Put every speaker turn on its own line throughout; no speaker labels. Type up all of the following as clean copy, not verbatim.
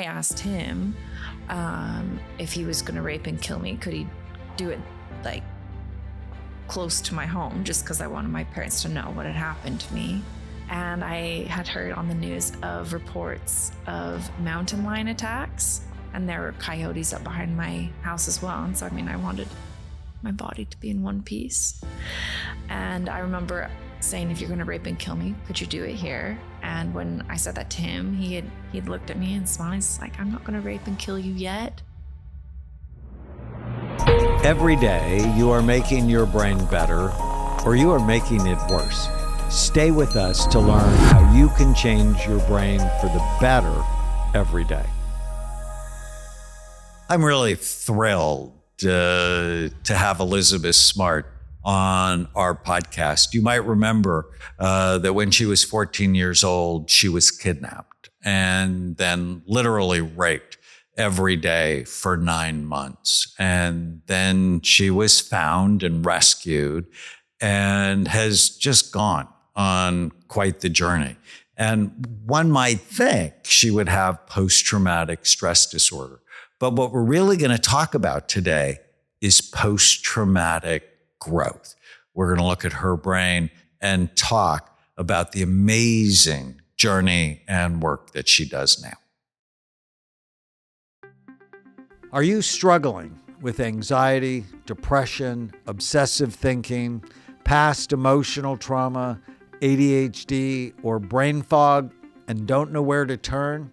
asked him if he was going to rape and kill me, could he do it like close to my home, just because I wanted my parents to know what had happened to me. And I had heard on the news of reports of mountain lion attacks, and there were coyotes up behind my house as well. And so, I wanted my body to be in one piece. And I remember saying, if you're going to rape and kill me, could you do it here? And when I said that to him, he'd looked at me and smiled. He's like, I'm not going to rape and kill you yet.
Every day, you are making your brain better, or you are making it worse. Stay with us to learn how you can change your brain for the better every day. I'm really thrilled to have Elizabeth Smart on our podcast. You might remember that when she was 14 years old, she was kidnapped and then literally raped every day for 9 months. And then she was found and rescued and has just gone on quite the journey. And one might think she would have post-traumatic stress disorder. But what we're really going to talk about today is post-traumatic growth. We're going to look at her brain and talk about the amazing journey and work that she does now. Are you struggling with anxiety, depression, obsessive thinking, past emotional trauma, ADHD, or brain fog, and don't know where to turn?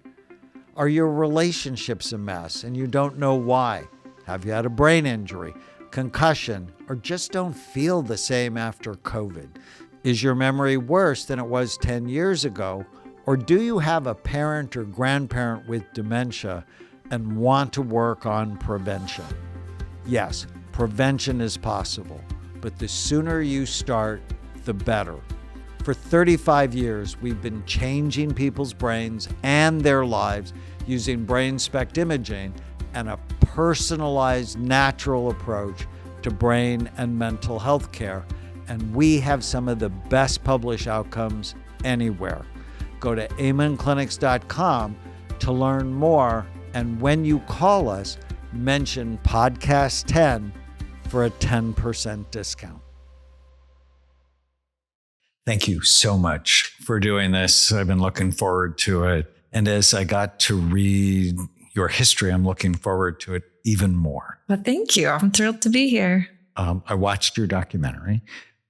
Are your relationships a mess and you don't know why? Have you had a brain injury, concussion, or just don't feel the same after COVID? Is your memory worse than it was 10 years ago? Or do you have a parent or grandparent with dementia and want to work on prevention? Yes, prevention is possible, but the sooner you start, the better. For 35 years, we've been changing people's brains and their lives using brain SPECT imaging and a personalized, natural approach to brain and mental health care. And we have some of the best published outcomes anywhere. Go to amenclinics.com to learn more. And when you call us, mention Podcast 10 for a 10% discount. Thank you so much for doing this. I've been looking forward to it. And as I got to read your history, I'm looking forward to it even more.
Well, thank you. I'm thrilled to be here.
I watched your documentary.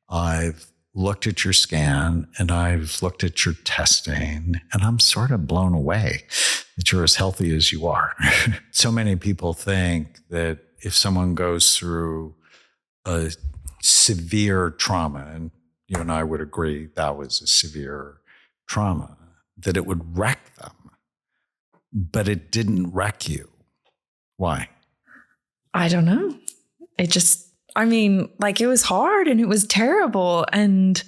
I've looked at your scan and I've looked at your testing, and I'm sort of blown away that you're as healthy as you are. So many people think that if someone goes through a severe trauma, and you and I would agree that was a severe trauma, that it would wreck them. But it didn't wreck you. Why?
I don't know. It was hard and it was terrible. And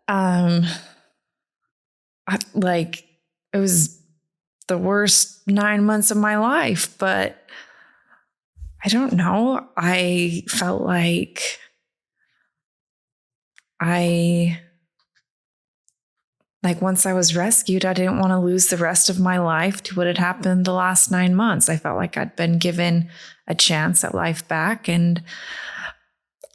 it was the worst 9 months of my life. But I don't know. I felt like once I was rescued, I didn't want to lose the rest of my life to what had happened the last 9 months. I felt like I'd been given a chance at life back, and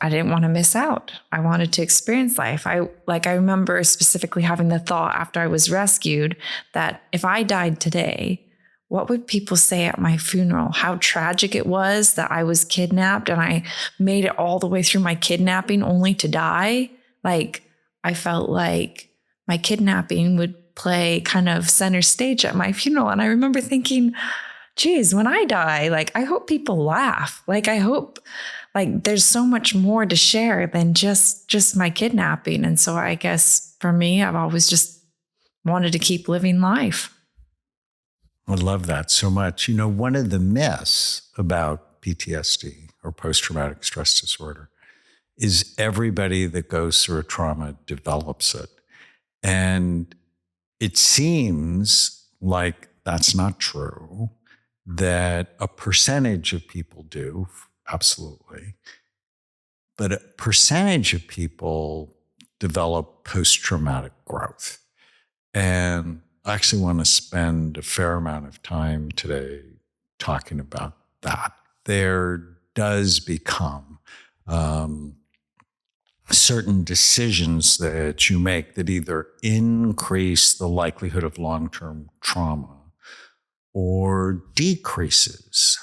I didn't want to miss out. I wanted to experience life. I remember specifically having the thought after I was rescued that if I died today, what would people say at my funeral? How tragic it was that I was kidnapped and I made it all the way through my kidnapping only to die. I felt like my kidnapping would play kind of center stage at my funeral. And I remember thinking, geez, when I die, I hope people laugh. I hope there's so much more to share than just my kidnapping. And so I guess for me, I've always just wanted to keep living life.
I love that so much. One of the myths about PTSD or post-traumatic stress disorder is everybody that goes through a trauma develops it. And it seems like that's not true, that a percentage of people do, absolutely. But a percentage of people develop post-traumatic growth. And
I actually want to spend a fair amount of time today talking about that. There does become certain decisions that you make that either increase the likelihood of long-term trauma or decreases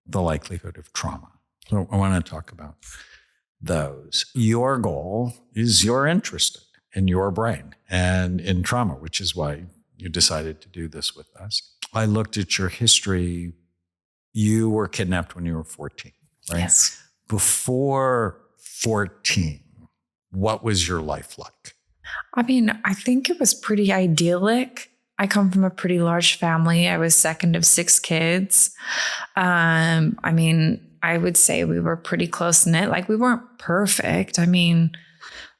the likelihood of trauma. So I want to talk about those. Your goal is you're interested in your brain and in trauma, which is why you decided to do this with us. I looked at your history. You were kidnapped when you were 14, right?
Yes.
Before 14, what was your life like?
I mean, I think it was pretty idyllic. I come from a pretty large family. I was second of 6 kids. I mean, I would say we were pretty close knit. Like, we weren't perfect. I mean,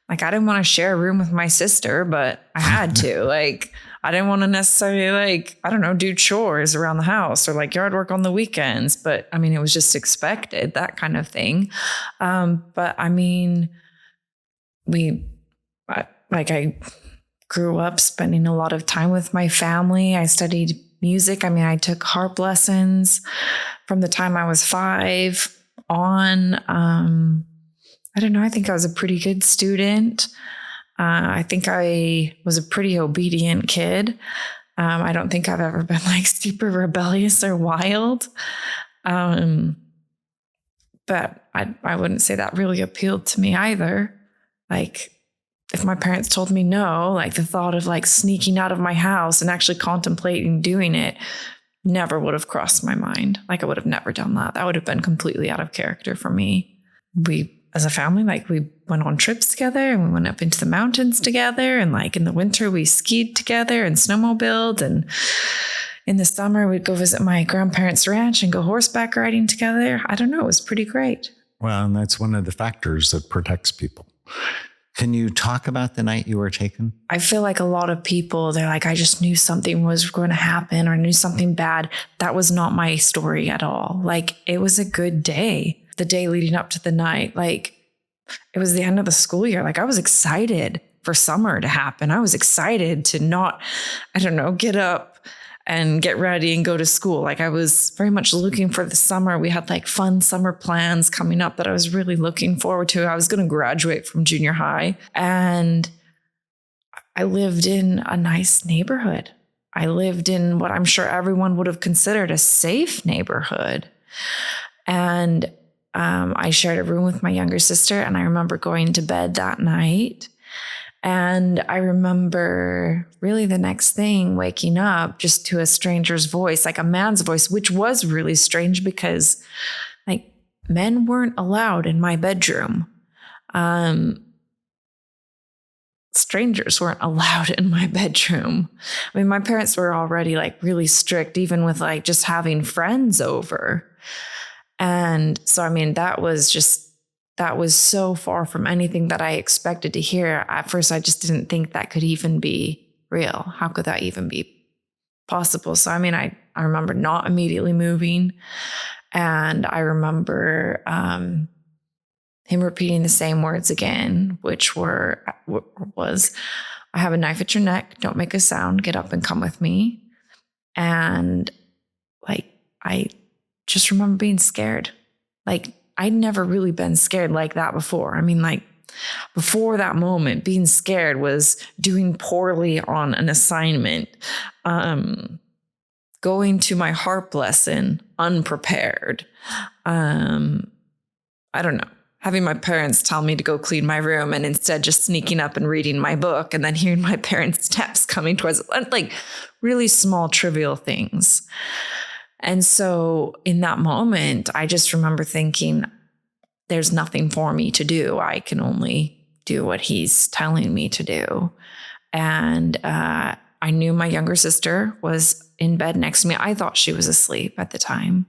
like, I didn't want to share a room with my sister, but I had to. Like, I didn't want to necessarily, like, I don't know, do chores around the house or like yard work on the weekends. But I mean, it was just expected, that kind of thing. But I mean, I grew up spending a lot of time with my family. I studied music. I mean, I took harp lessons from the time I was 5 on. I don't know. I think I was a pretty good student. I think I was a pretty obedient kid. I don't think I've ever been like super rebellious or wild. But I wouldn't say that really appealed to me either. Like, if my parents told me no, like the thought of like sneaking out of my house and actually contemplating doing it never would have crossed my mind. Like, I would have never done that. That would have been completely out of character for me. We, as a family, like, we went on trips together and we went up into the mountains together. And like in the winter, we skied together and snowmobiled. And in the summer, we'd go visit my grandparents' ranch and go horseback riding together. I don't know. It was pretty great.
Well, and that's one of the factors that protects people. Can you talk about the night you were taken?
I feel like a lot of people, they're like, I just knew something was going to happen or knew something bad. That was not my story at all. Like, it was a good day. The day leading up to the night, like, it was the end of the school year. Like, I was excited for summer to happen. I was excited to not, I don't know, get up and get ready and go to school. Like, I was very much looking for the summer. We had like fun summer plans coming up that I was really looking forward to. I was going to graduate from junior high, and I lived in a nice neighborhood. I lived in what I'm sure everyone would have considered a safe neighborhood. And I shared a room with my younger sister, and I remember going to bed that night. And I remember really the next thing waking up just to a stranger's voice, like a man's voice, which was really strange because like men weren't allowed in my bedroom. Strangers weren't allowed in my bedroom. I mean, my parents were already like really strict, even with like just having friends over. And so, I mean, that was so far from anything that I expected to hear. At first, I just didn't think that could even be real. How could that even be possible? So, I mean, I remember not immediately moving. And I remember him repeating the same words again, which was, I have a knife at your neck. Don't make a sound. Get up and come with me. And like, I just remember being scared. Like, I'd never really been scared like that before. I mean, like, before that moment, being scared was doing poorly on an assignment, going to my harp lesson unprepared. I don't know. Having my parents tell me to go clean my room and instead just sneaking up and reading my book and then hearing my parents' steps coming towards it, like really small, trivial things. And so in that moment, I just remember thinking, there's nothing for me to do. I can only do what he's telling me to do. And I knew my younger sister was in bed next to me. I thought she was asleep at the time.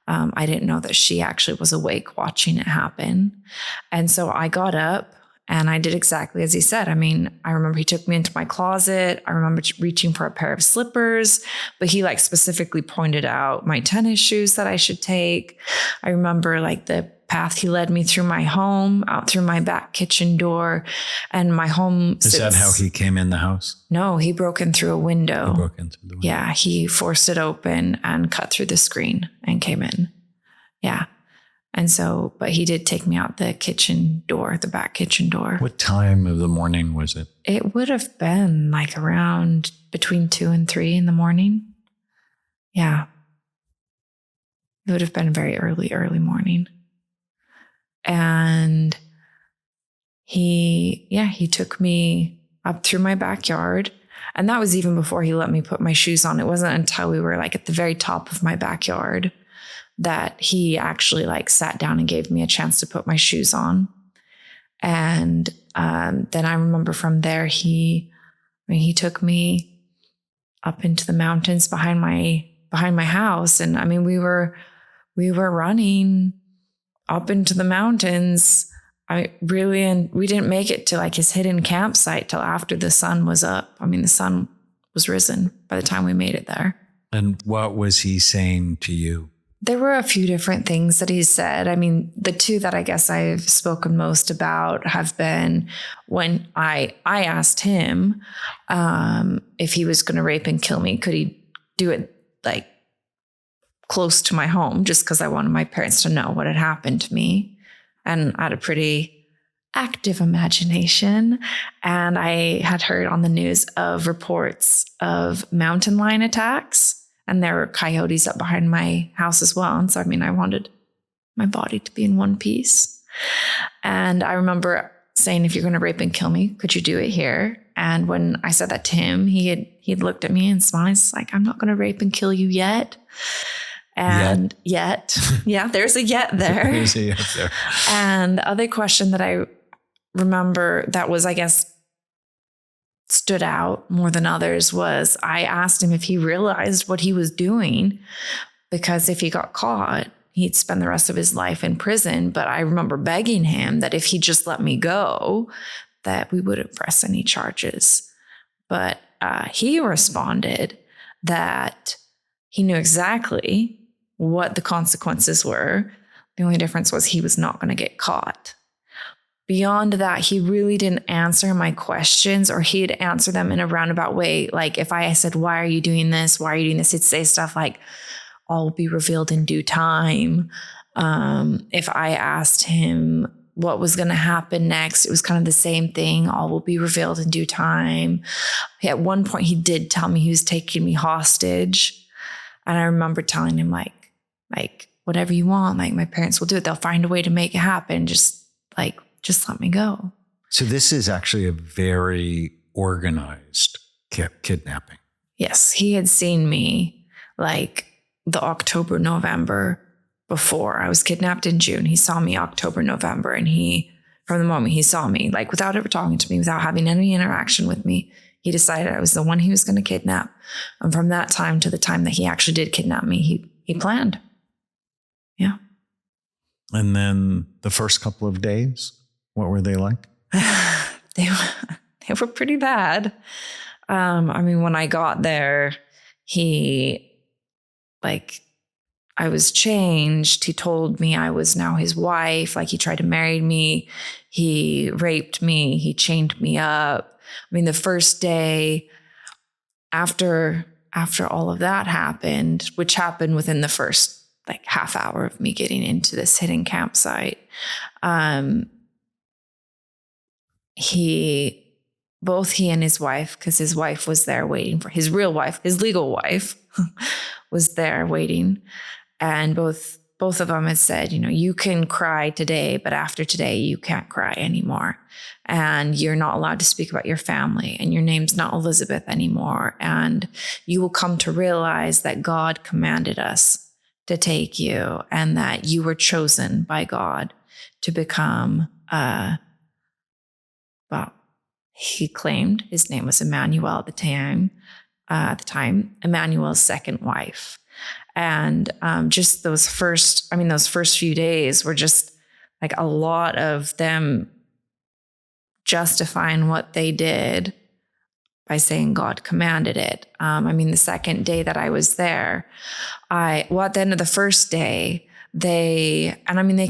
I didn't know that she actually was awake watching it happen. And so I got up And I did exactly as he said. I mean, I remember he took me into my closet. I remember reaching for a pair of slippers, but he like specifically pointed out my tennis shoes that I should take. I remember like the path he led me through my home, out through my back kitchen door, and my home.
Is that how he came in the house?
No, he broke in through a window.
He broke in through the window.
Yeah, he forced it open and cut through the screen and came in. Yeah. And so, but he did take me out the kitchen door, the back kitchen door.
What time of the morning was it?
It would have been like around between 2 and 3 in the morning. Yeah. It would have been very early morning. And he took me up through my backyard. And that was even before he let me put my shoes on. It wasn't until we were like at the very top of my backyard that he actually like sat down and gave me a chance to put my shoes on. And then I remember from there, he took me up into the mountains behind my house. And I mean, we were running up into the mountains. And we didn't make it to like his hidden campsite till after the sun was up. I mean, the sun was risen by the time we made it there.
And what was he saying to you?
There were a few different things that he said. I mean, the two that I guess I've spoken most about have been when I asked him if he was going to rape and kill me, could he do it like close to my home, just because I wanted my parents to know what had happened to me. And I had a pretty active imagination. And I had heard on the news of reports of mountain lion attacks. And there were coyotes up behind my house as well. And so, I mean, I wanted my body to be in one piece. And I remember saying, if you're going to rape and kill me, could you do it here? And when I said that to him, he'd looked at me and smiled. He's like, I'm not going to rape and kill you yet. And yet. Yeah, there's a yet there.
There's a yet there.
And the other question that I remember that was, I guess, stood out more than others was I asked him if he realized what he was doing, because if he got caught, he'd spend the rest of his life in prison. But I remember begging him that if he just let me go, that we wouldn't press any charges. But he responded that he knew exactly what the consequences were. The only difference was he was not going to get caught. Beyond that, he really didn't answer my questions, or he'd answer them in a roundabout way. Like if I said, why are you doing this? Why are you doing this? He'd say stuff like, all will be revealed in due time. If I asked him what was going to happen next, it was kind of the same thing. All will be revealed in due time. At one point, he did tell me he was taking me hostage. And I remember telling him like, whatever you want, like my parents will do it. They'll find a way to make it happen. Just let me go.
So this is actually a very organized kidnapping.
Yes. He had seen me like the October, November before. I was kidnapped in June. He saw me October, November. And from the moment he saw me, like without ever talking to me, without having any interaction with me, he decided I was the one he was going to kidnap. And from that time to the time that he actually did kidnap me, he planned. Yeah.
And then the first couple of days, what were they like?
They were pretty bad. I mean, when I got there, I was changed. He told me I was now his wife. Like he tried to marry me. He raped me. He chained me up. I mean, the first day after all of that happened, which happened within the first like half hour of me getting into this hidden campsite, both he and his wife, because his wife was there waiting for his real wife, his legal wife was there waiting. And both of them had said, you can cry today, but after today, you can't cry anymore. And you're not allowed to speak about your family, and your name's not Elizabeth anymore. And you will come to realize that God commanded us to take you, and that you were chosen by God to become, he claimed his name was Emmanuel at the time, Emmanuel's second wife. And just those first few days were just like a lot of them justifying what they did by saying God commanded it. The second day that I was there, at the end of the first day, they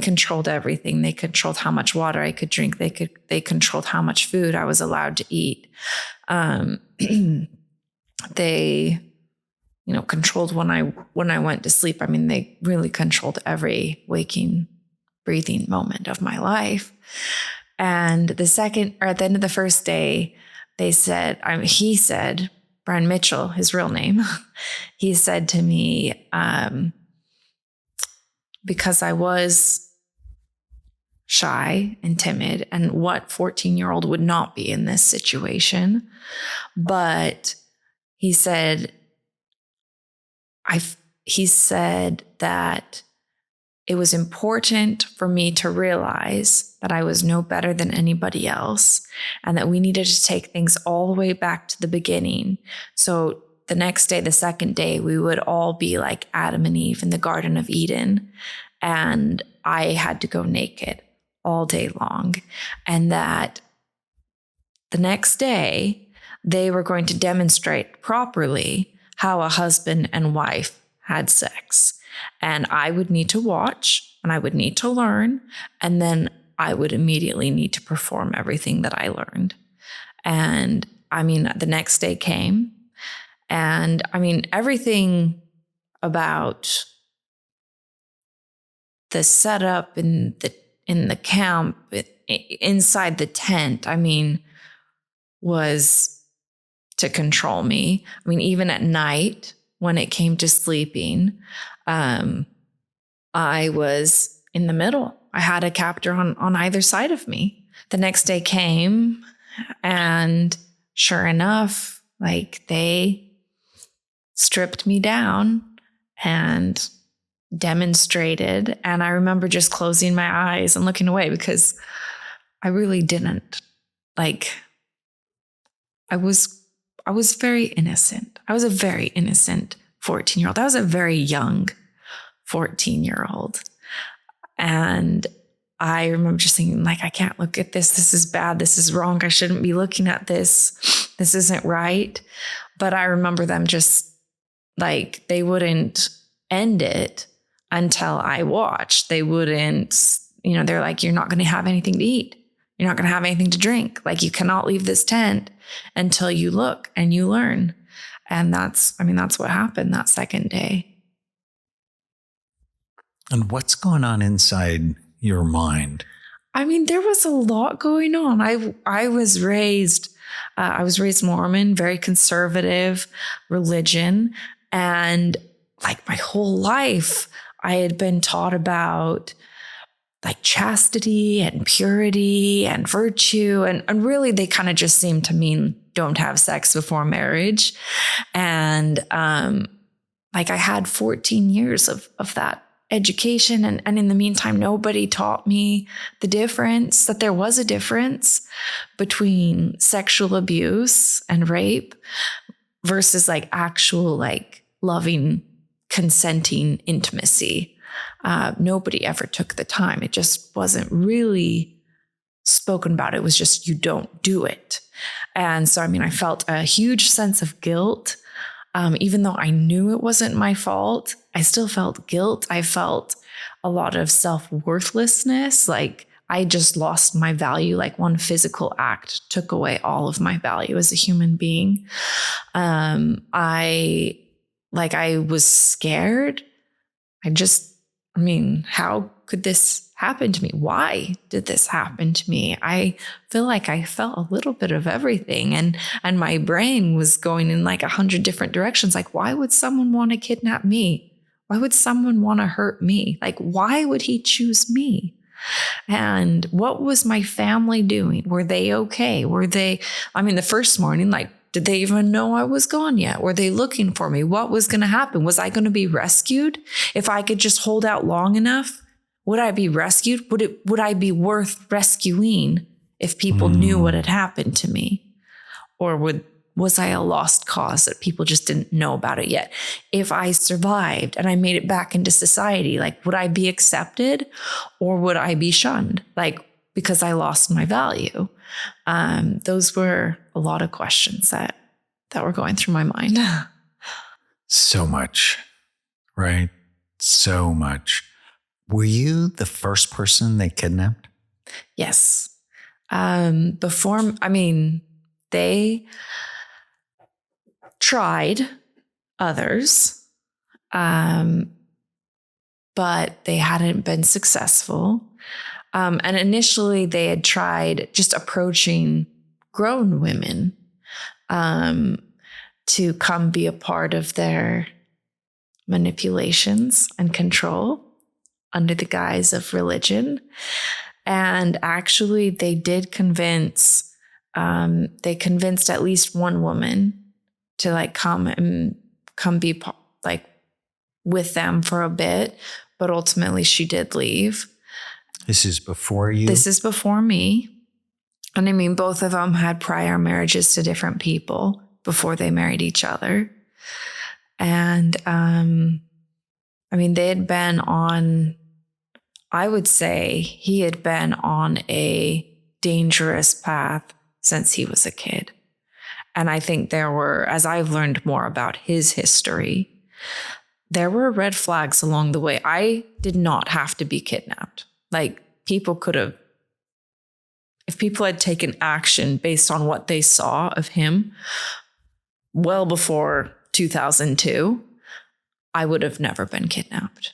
controlled everything. They controlled how much water I could drink. They controlled how much food I was allowed to eat. They, controlled when I went to sleep. They really controlled every waking, breathing moment of my life. And at the end of the first day, he said, Brian Mitchell, his real name, he said to me, because I was shy and timid, and what 14-year-old would not be in this situation, but he said that it was important for me to realize that I was no better than anybody else, and that we needed to take things all the way back to the beginning. So the next day, the second day, we would all be like Adam and Eve in the Garden of Eden, and I had to go naked all day long. And that the next day, they were going to demonstrate properly how a husband and wife had sex. And I would need to watch, and I would need to learn, and then I would immediately need to perform everything that I learned. And the next day came, and everything about the setup in the camp, inside the tent, was to control me. Even at night, when it came to sleeping, I was in the middle. I had a captor on either side of me. The next day came, and sure enough, they stripped me down and demonstrated. And I remember just closing my eyes and looking away, because I really didn't. I was very innocent. I was a very innocent 14-year-old. I was a very young 14-year-old. And I remember just thinking, I can't look at this. This is bad. This is wrong. I shouldn't be looking at this. This isn't right. But I remember them just they wouldn't end it until I watched. They wouldn't, they're like, you're not going to have anything to eat. You're not going to have anything to drink. You cannot leave this tent until you look and you learn. And that's what happened that second day.
And what's going on inside your mind?
There was a lot going on. I was raised Mormon, very conservative religion. And my whole life, I had been taught about chastity and purity and virtue. And really, they kind of just seemed to mean don't have sex before marriage. And I had 14 years of that education. And in the meantime, nobody taught me the difference, that there was a difference between sexual abuse and rape versus actual loving, consenting intimacy. Nobody ever took the time. It just wasn't really spoken about. It was just, you don't do it. And so, I felt a huge sense of guilt. Even though I knew it wasn't my fault, I still felt guilt. I felt a lot of self-worthlessness. I just lost my value. One physical act took away all of my value as a human being. I was scared. How could this happen to me? Why did this happen to me? I feel like I felt a little bit of everything, and my brain was going in 100 different directions. Why would someone want to kidnap me? Why would someone want to hurt me? Why would he choose me? And what was my family doing? Were they okay? Were they, the first morning, did they even know I was gone yet? Were they looking for me? What was going to happen? Was I going to be rescued? If I could just hold out long enough, would I be rescued? Would I be worth rescuing if people knew what had happened to me? Or was I a lost cause that people just didn't know about it yet? If I survived and I made it back into society, would I be accepted or would I be shunned? because I lost my value? Those were a lot of questions that were going through my mind.
So much, right? So much. Were you the first person they kidnapped?
Yes. They tried others, but they hadn't been successful. And initially they had tried just approaching grown women to come be a part of their manipulations and control under the guise of religion. And actually they did convince at least one woman to come be with them for a bit, but ultimately she did leave.
This is before you?
This is before me. And both of them had prior marriages to different people before they married each other. And they had been on, I would say he had been on a dangerous path since he was a kid. And I think there were, as I've learned more about his history, there were red flags along the way. I did not have to be kidnapped. People could have, if people had taken action based on what they saw of him well before 2002, I would have never been kidnapped.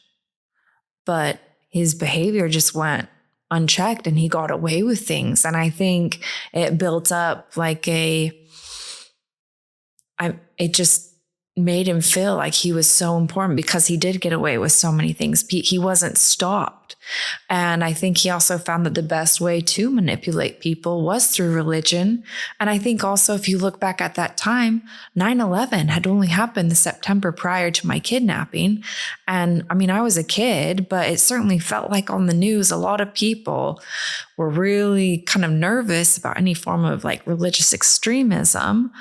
But his behavior just went unchecked and he got away with things. And I think it built up it just made him feel like he was so important because he did get away with so many things. He wasn't stopped. And I think he also found that the best way to manipulate people was through religion. And I think also if you look back at that time, 9/11 had only happened the September prior to my kidnapping. And I was a kid, but it certainly felt like on the news, a lot of people were really kind of nervous about any form of religious extremism.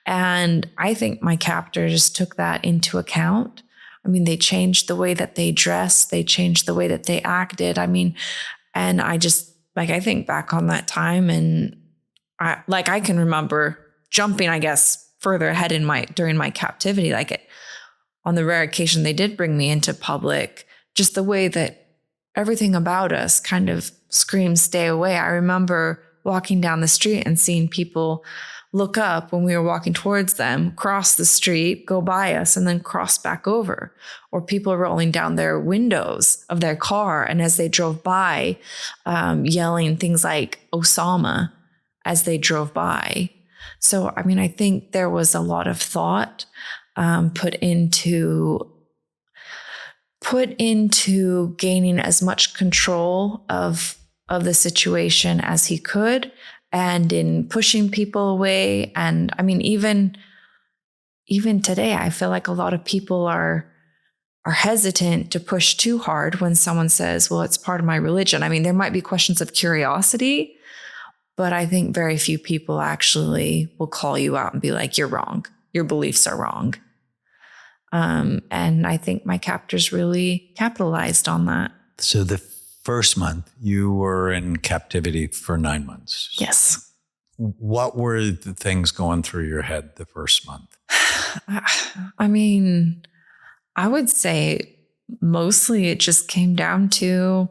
And I think my captors took that into account. They changed the way that they dressed. They changed the way that they acted. And I just, I think back on that time and I can remember jumping, I guess, further ahead during my captivity. On the rare occasion they did bring me into public, just the way that everything about us kind of screams, stay away. I remember walking down the street and seeing people look up when we were walking towards them, cross the street, go by us, and then cross back over. Or people rolling down their windows of their car, and as they drove by, yelling things like Osama as they drove by. So, I think there was a lot of thought put into gaining as much control of the situation as he could, and in pushing people away. And even today, I feel like a lot of people are hesitant to push too hard when someone says, well, it's part of my religion. There might be questions of curiosity, but I think very few people actually will call you out and be like, you're wrong. Your beliefs are wrong. And I think my captors really capitalized on that.
So the first month you were in captivity for 9 months.
Yes.
What were the things going through your head the first month?
I would say mostly it just came down to,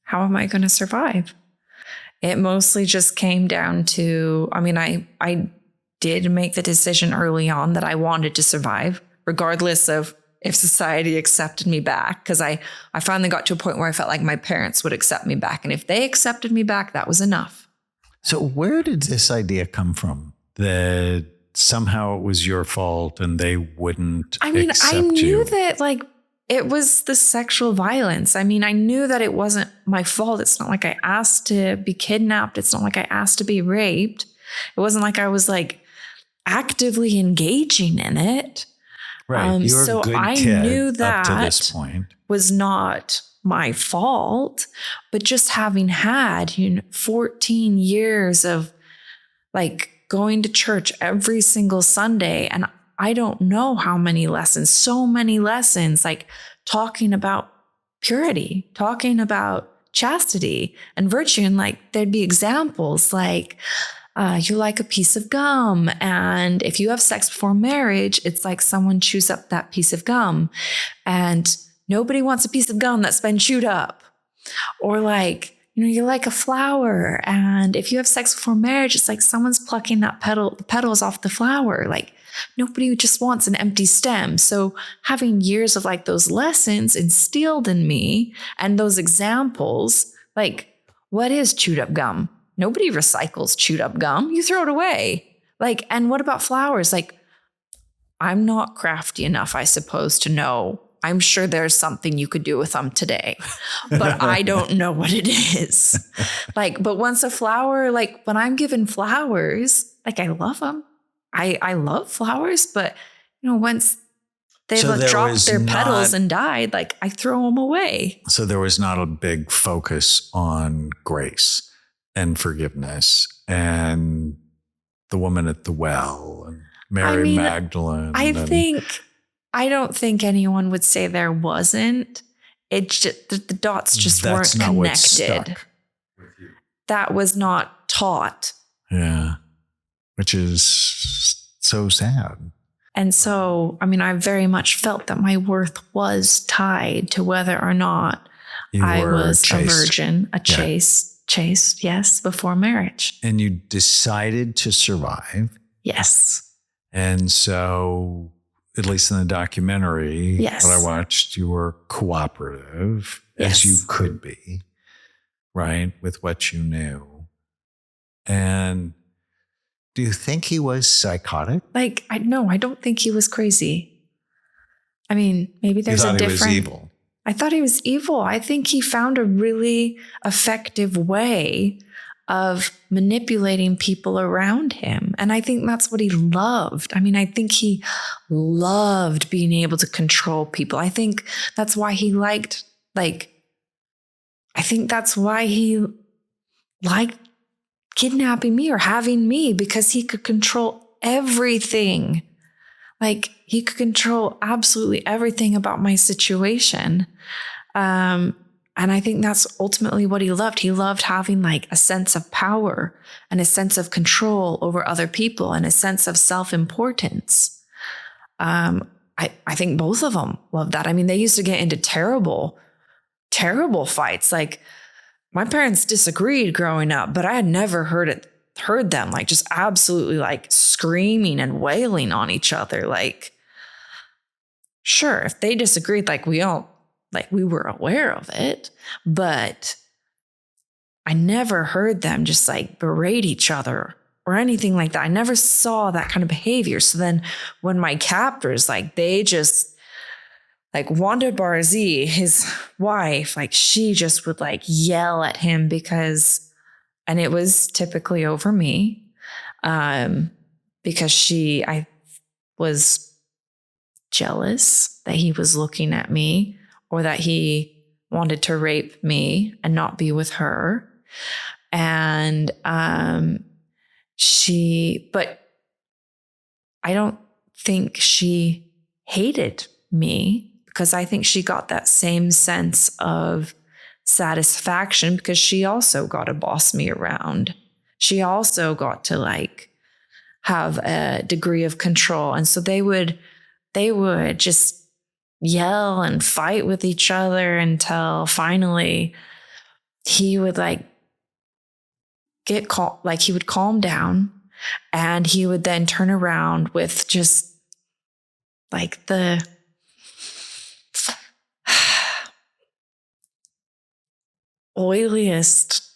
how am I going to survive? It mostly just came down to, I did make the decision early on that I wanted to survive, regardless of if society accepted me back, because I finally got to a point where I felt like my parents would accept me back. And if they accepted me back, that was enough.
So where did this idea come from that somehow it was your fault and they wouldn't accept you?
I knew that it was the sexual violence. I knew that it wasn't my fault. It's not like I asked to be kidnapped. It's not like I asked to be raped. It wasn't like I was actively engaging in it.
Right. You're
so
a good
I
kid
knew that
up to this point
was not my fault, but just having had 14 years of going to church every single Sunday, and I don't know how many lessons, so many lessons, talking about purity, talking about chastity and virtue. And like, there'd be examples like, you like a piece of gum. And if you have sex before marriage, it's like someone chews up that piece of gum. And nobody wants a piece of gum that's been chewed up. Or like, you like a flower. And if you have sex before marriage, it's like someone's plucking the petals off the flower. Like nobody just wants an empty stem. So having years of like those lessons instilled in me and those examples, like what is chewed up gum? Nobody recycles chewed up gum. You throw it away. Like, and what about flowers? Like, I'm not crafty enough, I suppose, to know. I'm sure there's something you could do with them today, but I don't know what it is. Like, but once a flower, like when I'm given flowers, like I love them. I love flowers, but once they've dropped their petals and died, like I throw them away.
So there was not a big focus on grace and forgiveness and the woman at the well and Mary Magdalene.
I don't think anyone would say there wasn't. It's just the dots just weren't connected. That was not taught.
Yeah. Which is so sad.
And so, I very much felt that my worth was tied to whether or not I was chaste. A virgin, chaste, yes, before marriage.
And you decided to survive.
Yes.
And so, at least in the documentary that I watched, you were cooperative as you could be, right, with what you knew. And do you think he was psychotic?
Like, I don't think he was crazy. Maybe there's a different...
He was evil.
I thought he was evil. I think he found a really effective way of manipulating people around him. And I think that's what he loved. I think he loved being able to control people. I think that's why he liked kidnapping me or having me, because he could control everything. Like he could control absolutely everything about my situation. And I think that's ultimately what he loved. He loved having like a sense of power and a sense of control over other people and a sense of self-importance. I think both of them loved that. They used to get into terrible, terrible fights. Like my parents disagreed growing up, but I had never heard them like just absolutely like screaming and wailing on each other. Like, sure, if they disagreed, like we were aware of it, but I never heard them just like berate each other or anything like that. I never saw that kind of behavior. So then when my captors, like they just like Wanda Barzee, his wife, like she just would like yell at him and it was typically over me, because I was jealous that he was looking at me or that he wanted to rape me and not be with her. And but I don't think she hated me, because I think she got that same sense of satisfaction because she also got to boss me around. She also got to like have a degree of control. And so they would just yell and fight with each other until finally he would like he would calm down, and he would then turn around with just like the oiliest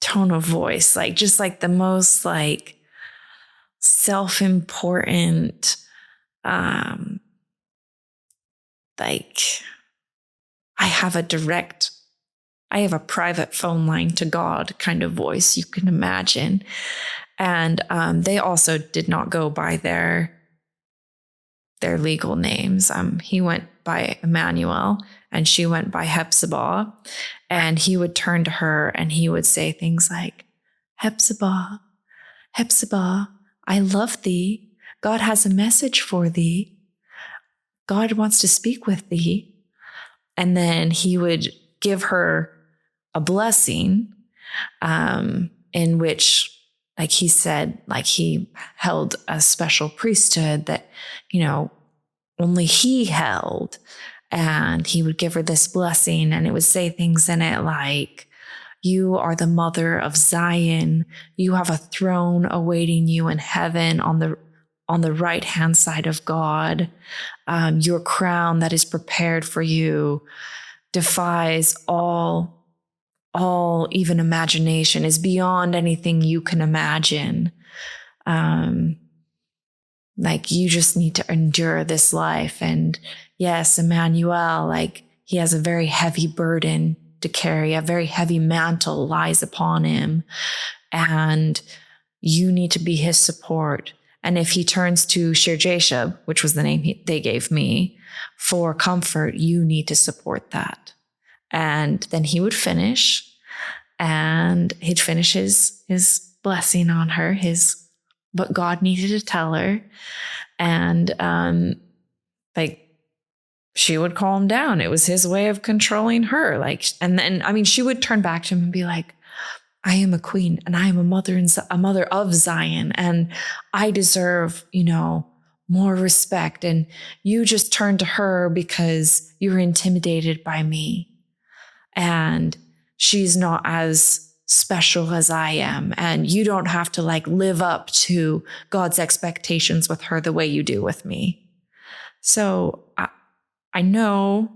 tone of voice, like just like the most like self-important, like I have a private phone line to God kind of voice you can imagine. And they also did not go by their legal names. He went by Emmanuel and she went by Hepzibah. And he would turn to her and he would say things like, Hepzibah, Hepzibah, I love thee. God has a message for thee. God wants to speak with thee. And then he would give her a blessing, in which, like he said, like he held a special priesthood that, only he held. And he would give her this blessing, and it would say things in it like, "You are the mother of Zion. You have a throne awaiting you in heaven on the right hand side of God. Your crown that is prepared for you defies all even imagination, is beyond anything you can imagine. Like, you just need to endure this life. And yes, Emmanuel, like, he has a very heavy burden to carry, a very heavy mantle lies upon him. And you need to be his support. And if he turns to Shir-Jashub, which was the name they gave me, for comfort, you need to support that." And then he would finish, and he'd finish his blessing on her, what God needed to tell her. And like, she would calm down. It was his way of controlling her. Like, and then, she would turn back to him and be like, "I am a queen, and I am a mother of Zion, and I deserve, more respect. And you just turned to her because you were intimidated by me. And she's not as special as I am. And you don't have to live up to God's expectations with her the way you do with me." So I know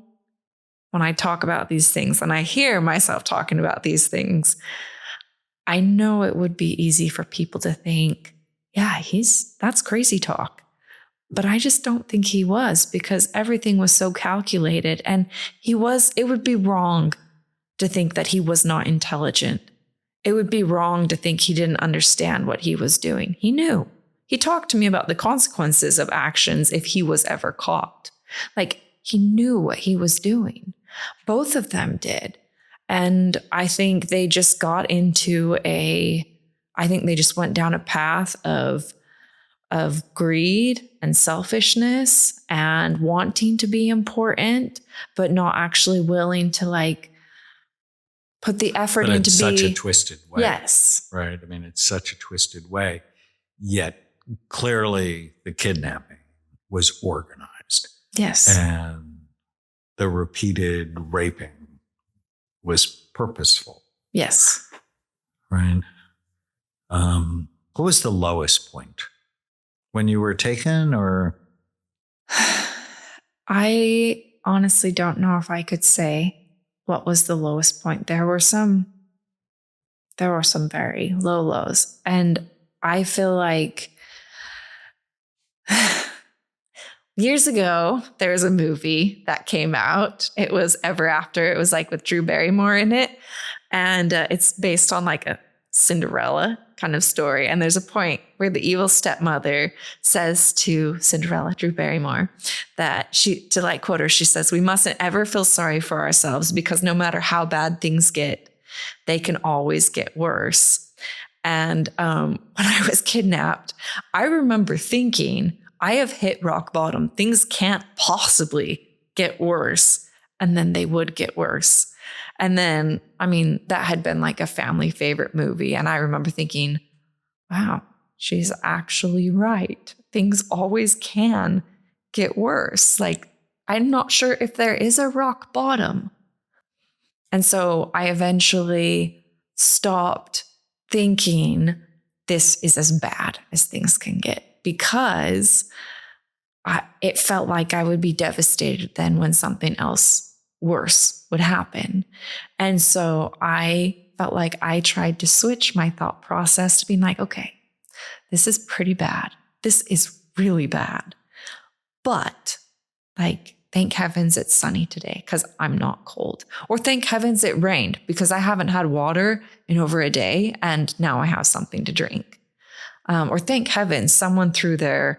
when I talk about these things, and I hear myself talking about these things, I know it would be easy for people to think, yeah, that's crazy talk. But I just don't think he was, because everything was so calculated, and it would be wrong to think that he was not intelligent. It would be wrong to think he didn't understand what he was doing. He knew. He talked to me about the consequences of actions if he was ever caught. He knew what he was doing. Both of them did. And I think they just got into they just went down a path of greed and selfishness and wanting to be important, but not actually willing to put the effort into
such a twisted way.
Yes.
Right. It's such a twisted way. Yet clearly the kidnapping was organized.
Yes.
And the repeated raping was purposeful.
Yes.
Right. What was the lowest point? When you were taken, or?
I honestly don't know if I could say what was the lowest point. There were some very low lows. And I feel like years ago, there was a movie that came out. It was Ever After. It was with Drew Barrymore in it. And it's based on a Cinderella kind of story. And there's a point where the evil stepmother says to Cinderella, Drew Barrymore, that to quote her, she says, "We mustn't ever feel sorry for ourselves, because no matter how bad things get, they can always get worse." And when I was kidnapped, I remember thinking, I have hit rock bottom. Things can't possibly get worse. And then they would get worse. And then, that had been a family favorite movie. And I remember thinking, wow, she's actually right. Things always can get worse. I'm not sure if there is a rock bottom. And so I eventually stopped thinking this is as bad as things can get, because it felt like I would be devastated then when something else worse would happen. And so I felt like I tried to switch my thought process to being okay, this is pretty bad. This is really bad. But thank heavens it's sunny today because I'm not cold. Or thank heavens it rained because I haven't had water in over a day and now I have something to drink. Or thank heavens someone threw their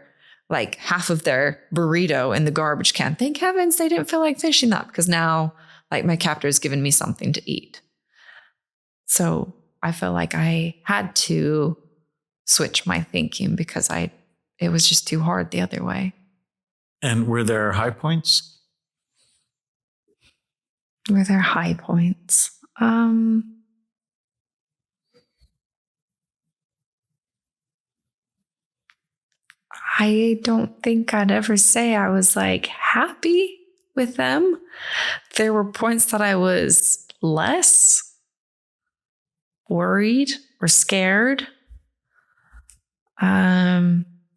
half of their burrito in the garbage can. Thank heavens they didn't feel like finishing that because now my captor's given me something to eat. So I felt like I had to switch my thinking because it was just too hard the other way.
And were there high points?
Were there high points? I don't think I'd ever say I was like happy with them. There were points that I was less worried or scared.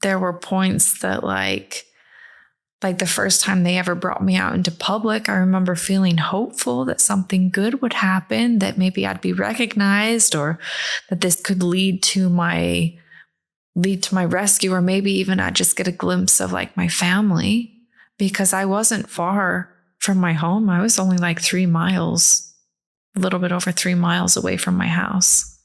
There were points that like the first time they ever brought me out into public, I remember feeling hopeful that something good would happen, that maybe I'd be recognized, or that this could lead to my rescue, or maybe even I'd just get a glimpse of like my family, because I wasn't far from my home. I was only like 3 miles, a little bit over 3 miles away from my house.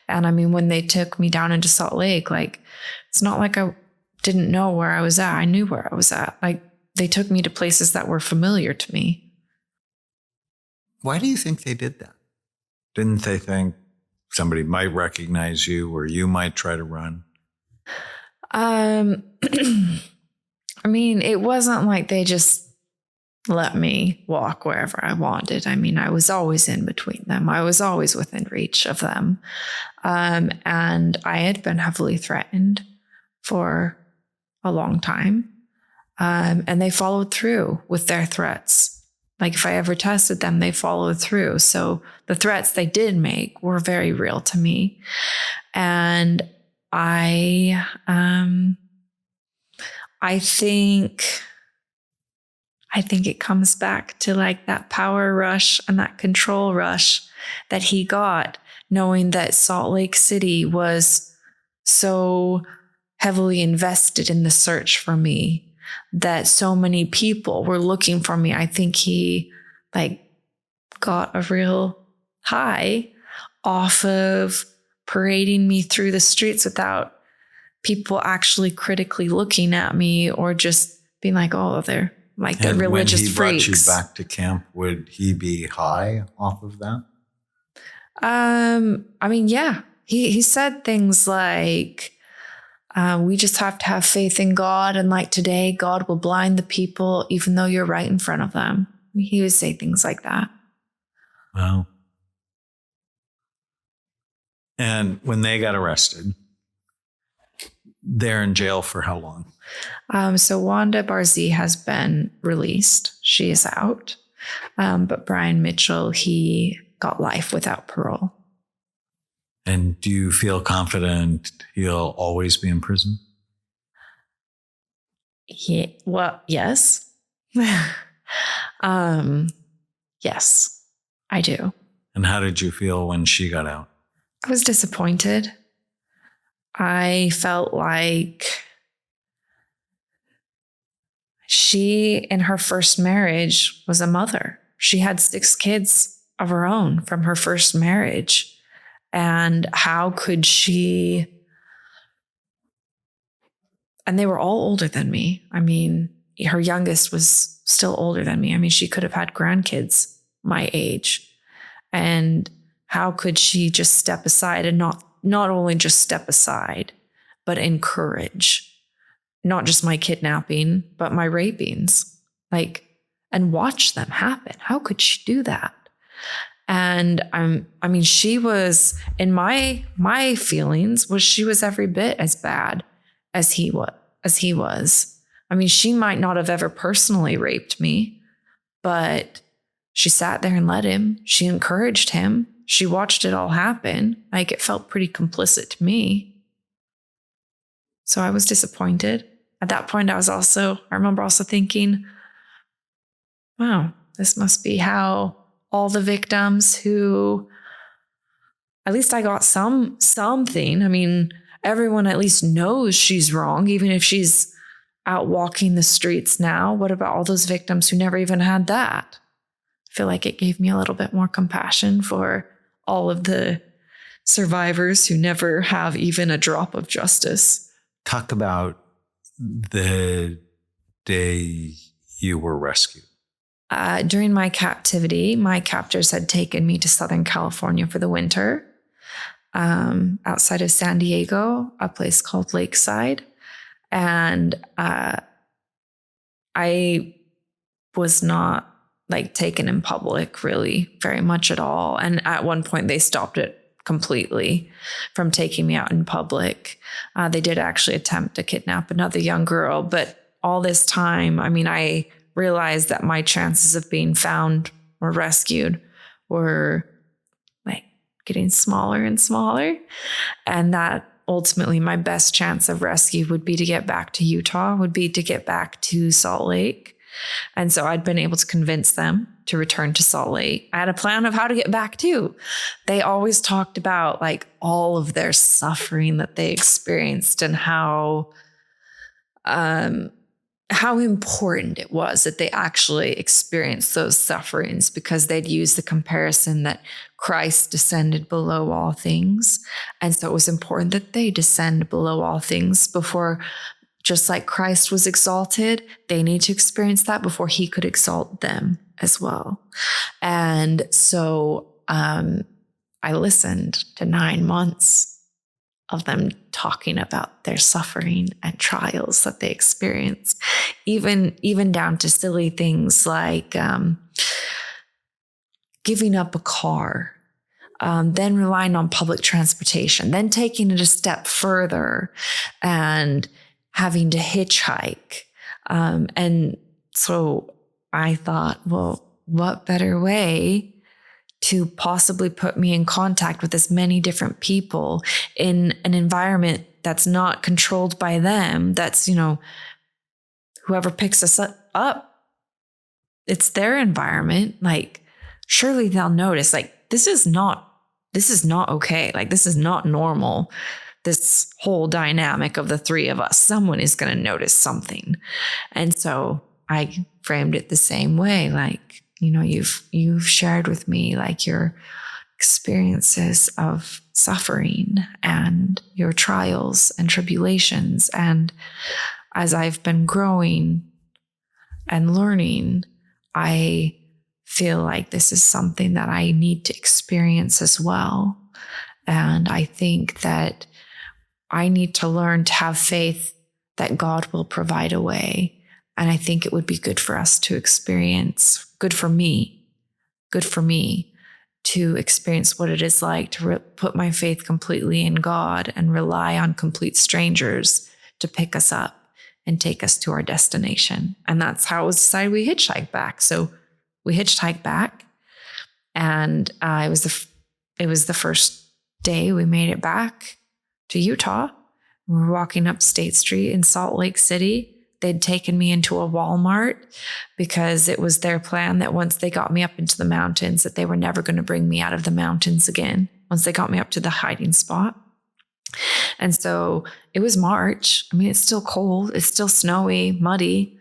And I mean, when they took me down into Salt Lake, like, it's not like I didn't know where I was at. I knew where I was at. Like, they took me to places that were familiar to me.
Why do you think they did that? Didn't they think somebody might recognize you, or you might try to run?
I mean, it wasn't like they just let me walk wherever I wanted. I mean, I was always in between them. I was always within reach of them. And I had been heavily threatened for a long time. And they followed through with their threats. Like, if I ever tested them, they followed through. So the threats they did make were very real to me. And I think it comes back to like that power rush and that control rush that he got, knowing that Salt Lake City was so heavily invested in the search for me, that so many people were looking for me. I think he like got a real high off of parading me through the streets without people actually critically looking at me, or just being like, oh, they're like the religious freaks.
When he brought you back to camp, would he be high off of that?
I mean, yeah, he said things like, we just have to have faith in God. And like today, God will blind the people, even though you're right in front of them. He would say things like that.
Wow. And when they got arrested, they're in jail for how long?
So Wanda Barzee has been released. She is out. But Brian Mitchell, he got life without parole.
And do you feel confident he'll always be in prison?
Yeah, well, yes. Yes, I do.
And how did you feel when she got out?
I was disappointed. I felt like she, in her first marriage, was a mother. She had 6 kids of her own from her first marriage. And how could she? And they were all older than me. I mean, her youngest was still older than me. I mean, she could have had grandkids my age. And how could she just step aside and not only just step aside, but encourage not just my kidnapping, but my rapings, like, and watch them happen? How could she do that? And I mean, she was, in my feelings, was she was every bit as bad as he was. I mean, she might not have ever personally raped me, but she sat there and let him. She encouraged him. She watched it all happen. Like, it felt pretty complicit to me. So I was disappointed. At that point, I remember also thinking, wow, this must be how all the victims who, at least I got something. I mean, everyone at least knows she's wrong, even if she's out walking the streets now. What about all those victims who never even had that? I feel like it gave me a little bit more compassion for all of the survivors who never have even a drop of justice.
Talk about the day you were rescued.
During my captivity, my captors had taken me to Southern California for the winter, outside of San Diego, a place called Lakeside. And I was not like taken in public really very much at all. And at one point they stopped it completely from taking me out in public. They did actually attempt to kidnap another young girl, but all this time, I mean, I realized that my chances of being found or rescued were like getting smaller and smaller. And that ultimately my best chance of rescue would be to get back to Utah, would be to get back to Salt Lake. And so I'd been able to convince them to return to Salt Lake. I had a plan of how to get back too. They always talked about like all of their suffering that they experienced and how important it was that they actually experienced those sufferings, because they'd use the comparison that Christ descended below all things. And so it was important that they descend below all things before, just like Christ was exalted, they need to experience that before he could exalt them as well. And so I listened to 9 months of them talking about their suffering and trials that they experienced, even down to silly things like giving up a car, then relying on public transportation, then taking it a step further and having to hitchhike. And so I thought, well, what better way to possibly put me in contact with as many different people in an environment that's not controlled by them, that's, you know, whoever picks us up, it's their environment. Like, surely they'll notice, like, this is not okay. Like, this is not normal. This whole dynamic of the three of us, someone is going to notice something. And so I framed it the same way. Like, you know, you've shared with me like your experiences of suffering and your trials and tribulations. And as I've been growing and learning, I feel like this is something that I need to experience as well. And I think that I need to learn to have faith that God will provide a way. And I think it would be good for us to experience, good for me to experience what it is like to put my faith completely in God and rely on complete strangers to pick us up and take us to our destination. And that's how it was decided we hitchhiked back. So we hitchhiked back, and it was the first day we made it back to Utah. We were walking up State Street in Salt Lake City. They'd taken me into a Walmart because it was their plan that once they got me up into the mountains, that they were never going to bring me out of the mountains again once they got me up to the hiding spot. And so it was March. I mean, it's still cold. It's still snowy, muddy.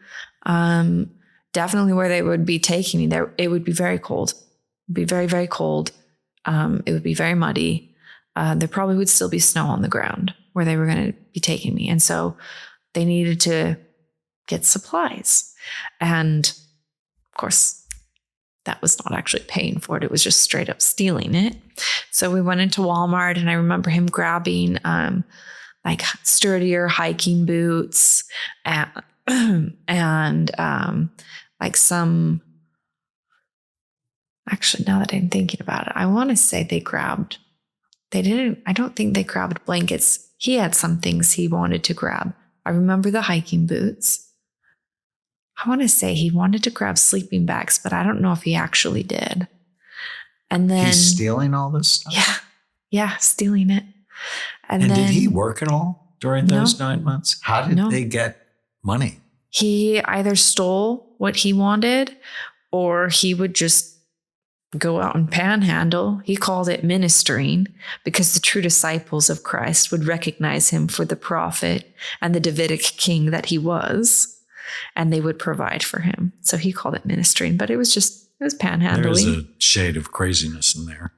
Definitely where they would be taking me there, it would be very cold. It'd be very, very cold. It would be very muddy. There probably would still be snow on the ground where they were going to be taking me. And so they needed to get supplies. And of course, that was not actually paying for it. It was just straight up stealing it. So we went into Walmart, and I remember him grabbing like sturdier hiking boots and like some, actually, now that I'm thinking about it, I want to say I don't think they grabbed blankets. He had some things he wanted to grab. I remember the hiking boots. I want to say he wanted to grab sleeping bags, but I don't know if he actually did. And then
he's stealing all this stuff?
Yeah, stealing it. And then,
did he work at all during those 9 months? How did they get money?
He either stole what he wanted, or he would just go out and panhandle. He called it ministering, because the true disciples of Christ would recognize him for the prophet and the Davidic king that he was, and they would provide for him. So he called it ministering, but it was panhandling.
There's a shade of craziness in there.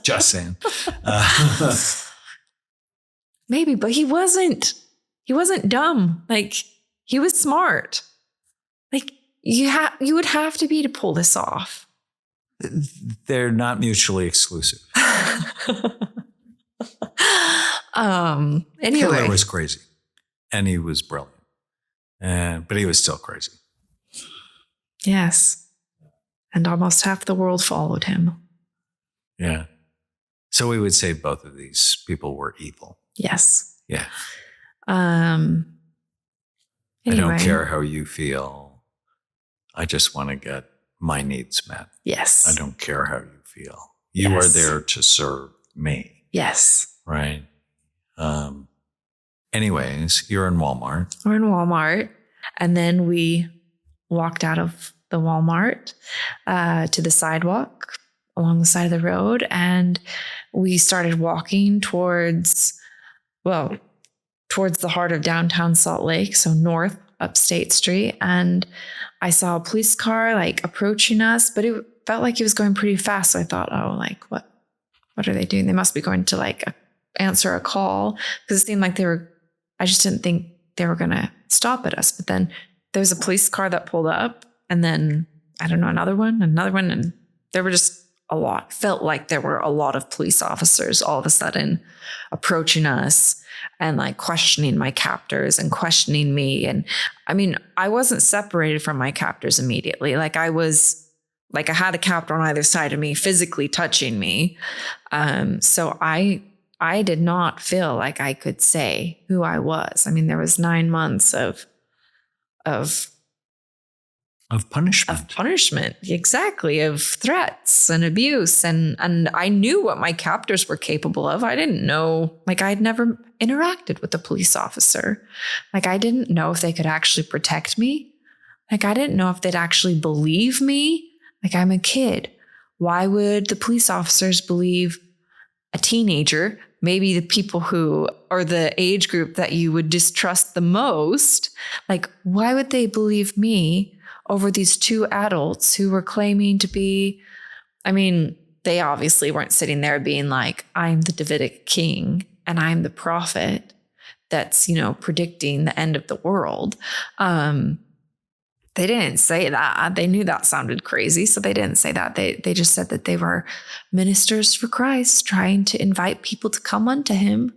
Just saying.
Maybe, but he wasn't dumb. Like, he was smart. Like, you would have to be to pull this off.
They're not mutually exclusive.
Anyway.
Hitler was crazy, and he was brilliant, but he was still crazy.
Yes. And almost half the world followed him.
Yeah. So we would say both of these people were evil.
Yes.
Yeah.
Anyway.
I don't care how you feel. I just want to get my needs met.
Yes.
I don't care how you feel. You are there to serve me.
Yes.
Right. Anyways, you're in Walmart.
We're in Walmart. And then we walked out of the Walmart to the sidewalk along the side of the road. And we started walking towards the heart of downtown Salt Lake, so north up State Street. And I saw a police car like approaching us, but it felt like he was going pretty fast. So I thought, oh, like what are they doing? They must be going to like answer a call, because it seemed like I just didn't think they were going to stop at us. But then there was a police car that pulled up, and then I don't know, another one. And there were just a lot. Felt like there were a lot of police officers all of a sudden approaching us and like questioning my captors and questioning me. And I mean, I wasn't separated from my captors immediately. Like I had a captor on either side of me physically touching me. So I did not feel like I could say who I was. I mean, there was 9 months of
punishment.
Of punishment, exactly, of threats and abuse. And I knew what my captors were capable of. I didn't know, like I'd never interacted with a police officer. Like I didn't know if they could actually protect me. Like I didn't know if they'd actually believe me. Like I'm a kid. Why would the police officers believe a teenager, maybe the people who are the age group that you would distrust the most? Like, why would they believe me over these two adults who were claiming to be, I mean, they obviously weren't sitting there being like, I'm the Davidic king and I'm the prophet that's, predicting the end of the world. They didn't say that. They knew that sounded crazy, so they didn't say that. They just said that they were ministers for Christ, trying to invite people to come unto him,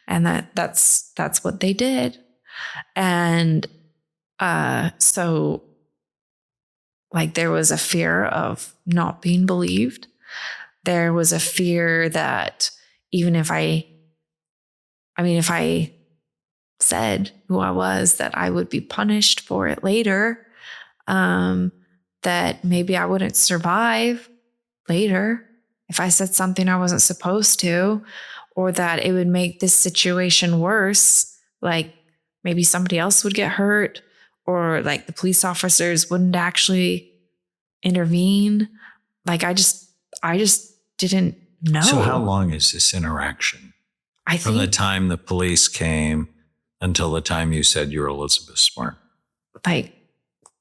and that's what they did. And so like there was a fear of not being believed. There was a fear that even if I said who I was, that I would be punished for it later, that maybe I wouldn't survive later if I said something I wasn't supposed to, or that it would make this situation worse. Like maybe somebody else would get hurt, or like the police officers wouldn't actually intervene. Like I just didn't know.
So how long is this interaction? From the time the police came until the time you said you were Elizabeth Smart? Like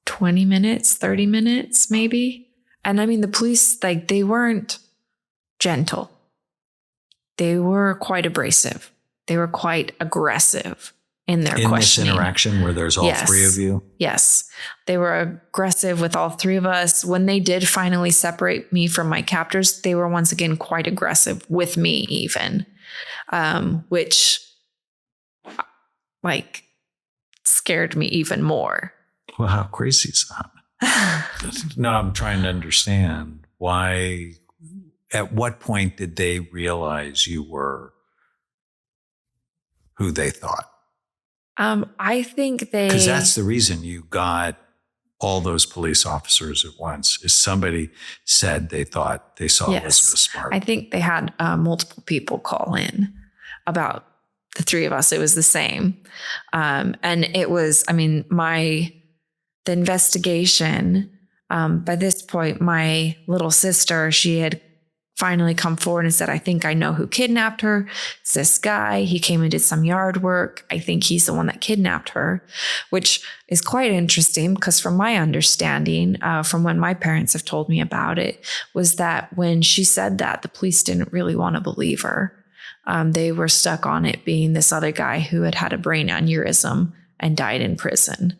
20 minutes, 30 minutes, maybe. And I mean, the police, like they weren't gentle. They were quite abrasive. They were quite aggressive in their questioning.
In this interaction where there's all three of you?
Yes. They were aggressive with all three of us. When they did finally separate me from my captors, they were once again quite aggressive with me even, which like scared me even more.
Well, how crazy is that? No, I'm trying to understand why, at what point did they realize you were who they thought?
I think
because that's the reason you got all those police officers at once, is somebody said they thought they saw Elizabeth Smart.
I think they had multiple people call in about the three of us. It was the same. And it was, I mean, the investigation, by this point, my little sister, she had finally come forward and said, I think I know who kidnapped her. It's this guy. He came and did some yard work. I think he's the one that kidnapped her, which is quite interesting because from my understanding, from when my parents have told me about it, was that when she said that, the police didn't really want to believe her. They were stuck on it being this other guy who had had a brain aneurysm and died in prison.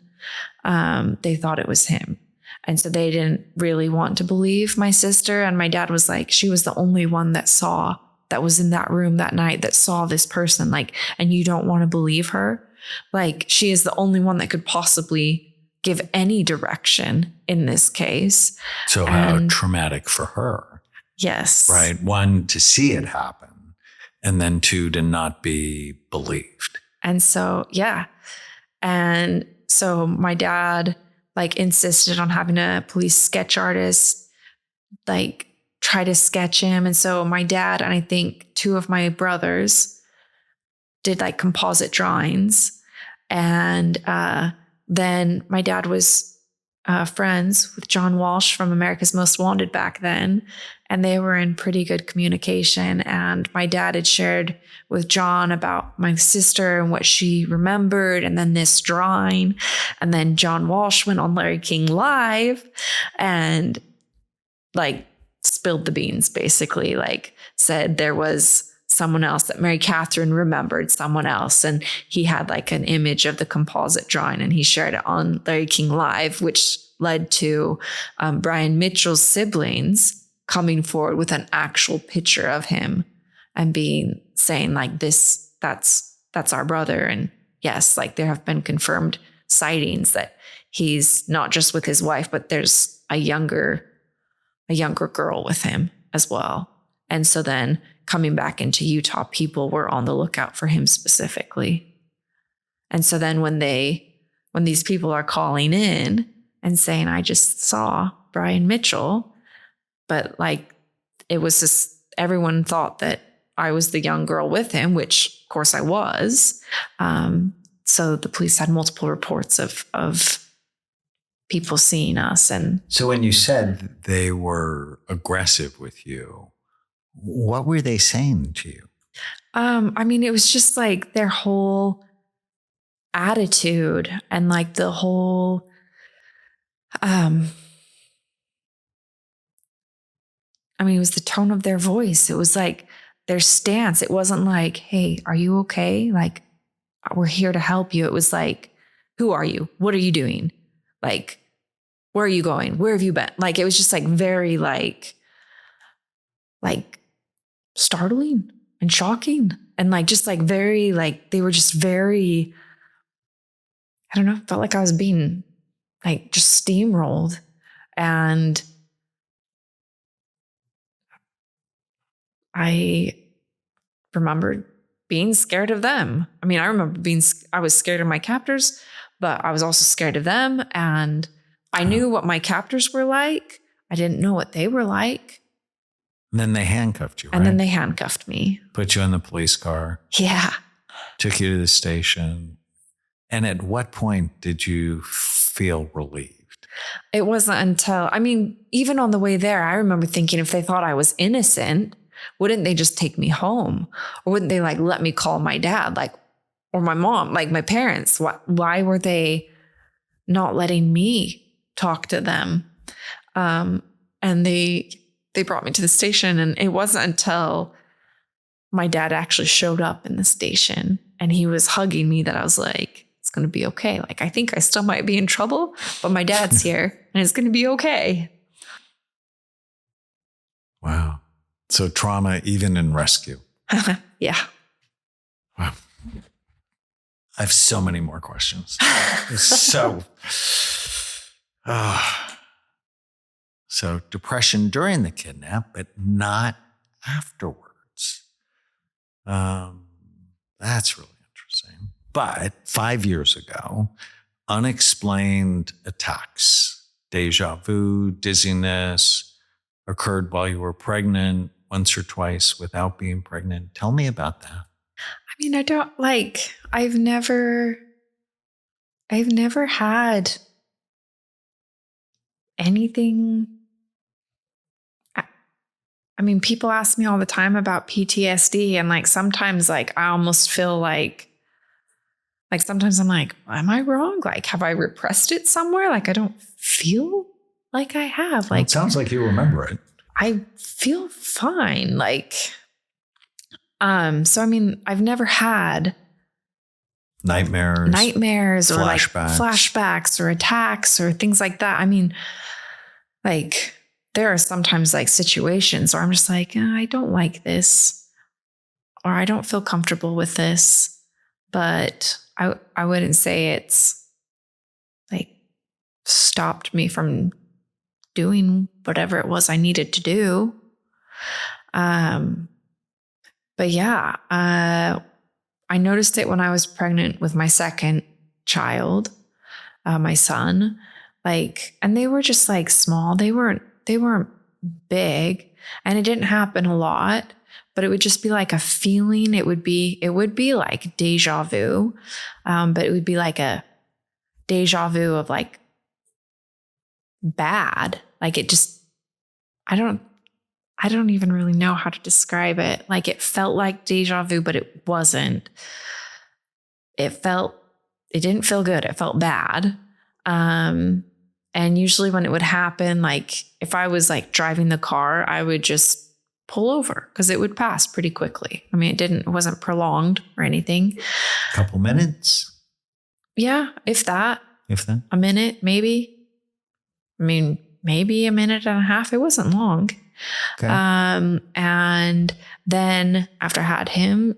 They thought it was him. And so they didn't really want to believe my sister. And my dad was like, she was the only one that was in that room that night that saw this person. Like, and you don't want to believe her? Like, she is the only one that could possibly give any direction in this case.
So how traumatic for her.
Yes.
Right. One, to see it happen, and then two, to not be believed.
And so, yeah. And so my dad like insisted on having a police sketch artist like try to sketch him. And so my dad and I think two of my brothers did like composite drawings. And then my dad was friends with John Walsh from America's Most Wanted back then. And they were in pretty good communication. And my dad had shared with John about my sister and what she remembered. And then this drawing. And then John Walsh went on Larry King Live and like spilled the beans, basically, like said there was someone else, that Mary Catherine remembered someone else. And he had like an image of the composite drawing and he shared it on Larry King Live, which led to Brian Mitchell's siblings coming forward with an actual picture of him and saying like that's our brother. And yes, like there have been confirmed sightings that he's not just with his wife, but there's a younger girl with him as well. And so then coming back into Utah, people were on the lookout for him specifically. And so then when these people are calling in and saying, I just saw Brian Mitchell, but like it was just, everyone thought that I was the young girl with him, which of course I was. So the police had multiple reports of people seeing us. And
so when you said they were aggressive with you, what were they saying to you?
I mean, it was just like their whole attitude and like the whole, I mean, it was the tone of their voice. It was like their stance. It wasn't like, hey, are you okay? Like, we're here to help you. It was like, who are you? What are you doing? Like, where are you going? Where have you been? Like, it was just like very like startling and shocking. And like, just like very, like, they were just very, I don't know, felt like I was being like just steamrolled. And I remembered being scared of them. I mean, I remember I was scared of my captors, but I was also scared of them. And I knew what my captors were like. I didn't know what they were like.
And then they handcuffed you, right?
And then they handcuffed me.
Put you in the police car.
Yeah.
Took you to the station. And at what point did you feel relieved?
It wasn't until, I mean, even on the way there, I remember thinking if they thought I was innocent, wouldn't they just take me home? Or wouldn't they like let me call my dad, like, or my mom, like my parents? Why were they not letting me talk to them? And they brought me to the station, and it wasn't until my dad actually showed up in the station and he was hugging me that I was like, it's going to be okay. Like, I think I still might be in trouble, but my dad's here and it's going to be okay.
Wow. So trauma, even in rescue.
Yeah.
Wow. I have so many more questions. So depression during the kidnap, but not afterwards. That's really interesting. But 5 years ago, unexplained attacks, deja vu, dizziness, occurred while you were pregnant, once or twice without being pregnant. Tell me about that.
I mean, I've never had anything. I mean, people ask me all the time about PTSD, and like sometimes like I almost feel like sometimes I'm like, am I wrong? Like, have I repressed it somewhere? Like, I don't feel like I have. Like,
it sounds like you remember it.
I feel fine. Like, so I mean, I've never had
nightmares
or like flashbacks or attacks or things like that. I mean, like, there are sometimes like situations where I'm just like, I don't like this, or I don't feel comfortable with this, but I wouldn't say it's like stopped me from doing whatever it was I needed to do. But yeah, I noticed it when I was pregnant with my second child, my son, like, and they were just like small. They weren't big, and it didn't happen a lot, but it would just be like a feeling. It would be like deja vu. But it would be like a deja vu of like bad. Like it just, I don't even really know how to describe it. Like it felt like deja vu, but it wasn't. It didn't feel good. It felt bad. And usually when it would happen, like if I was like driving the car, I would just pull over because it would pass pretty quickly. I mean, it wasn't prolonged or anything.
Couple minutes.
Yeah, if that.
If that.
A minute, maybe. I mean, maybe a minute and a half. It wasn't long.
Okay.
And then after I had him,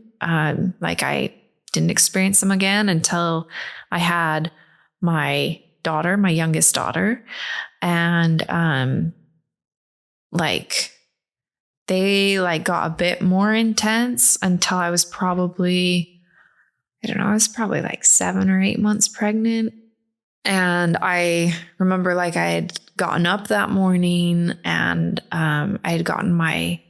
like I didn't experience them again until I had my daughter, my youngest daughter. And, like they like got a bit more intense until I was probably, I don't know, I was probably like 7 or 8 months pregnant. And I remember like I had gotten up that morning and I had gotten my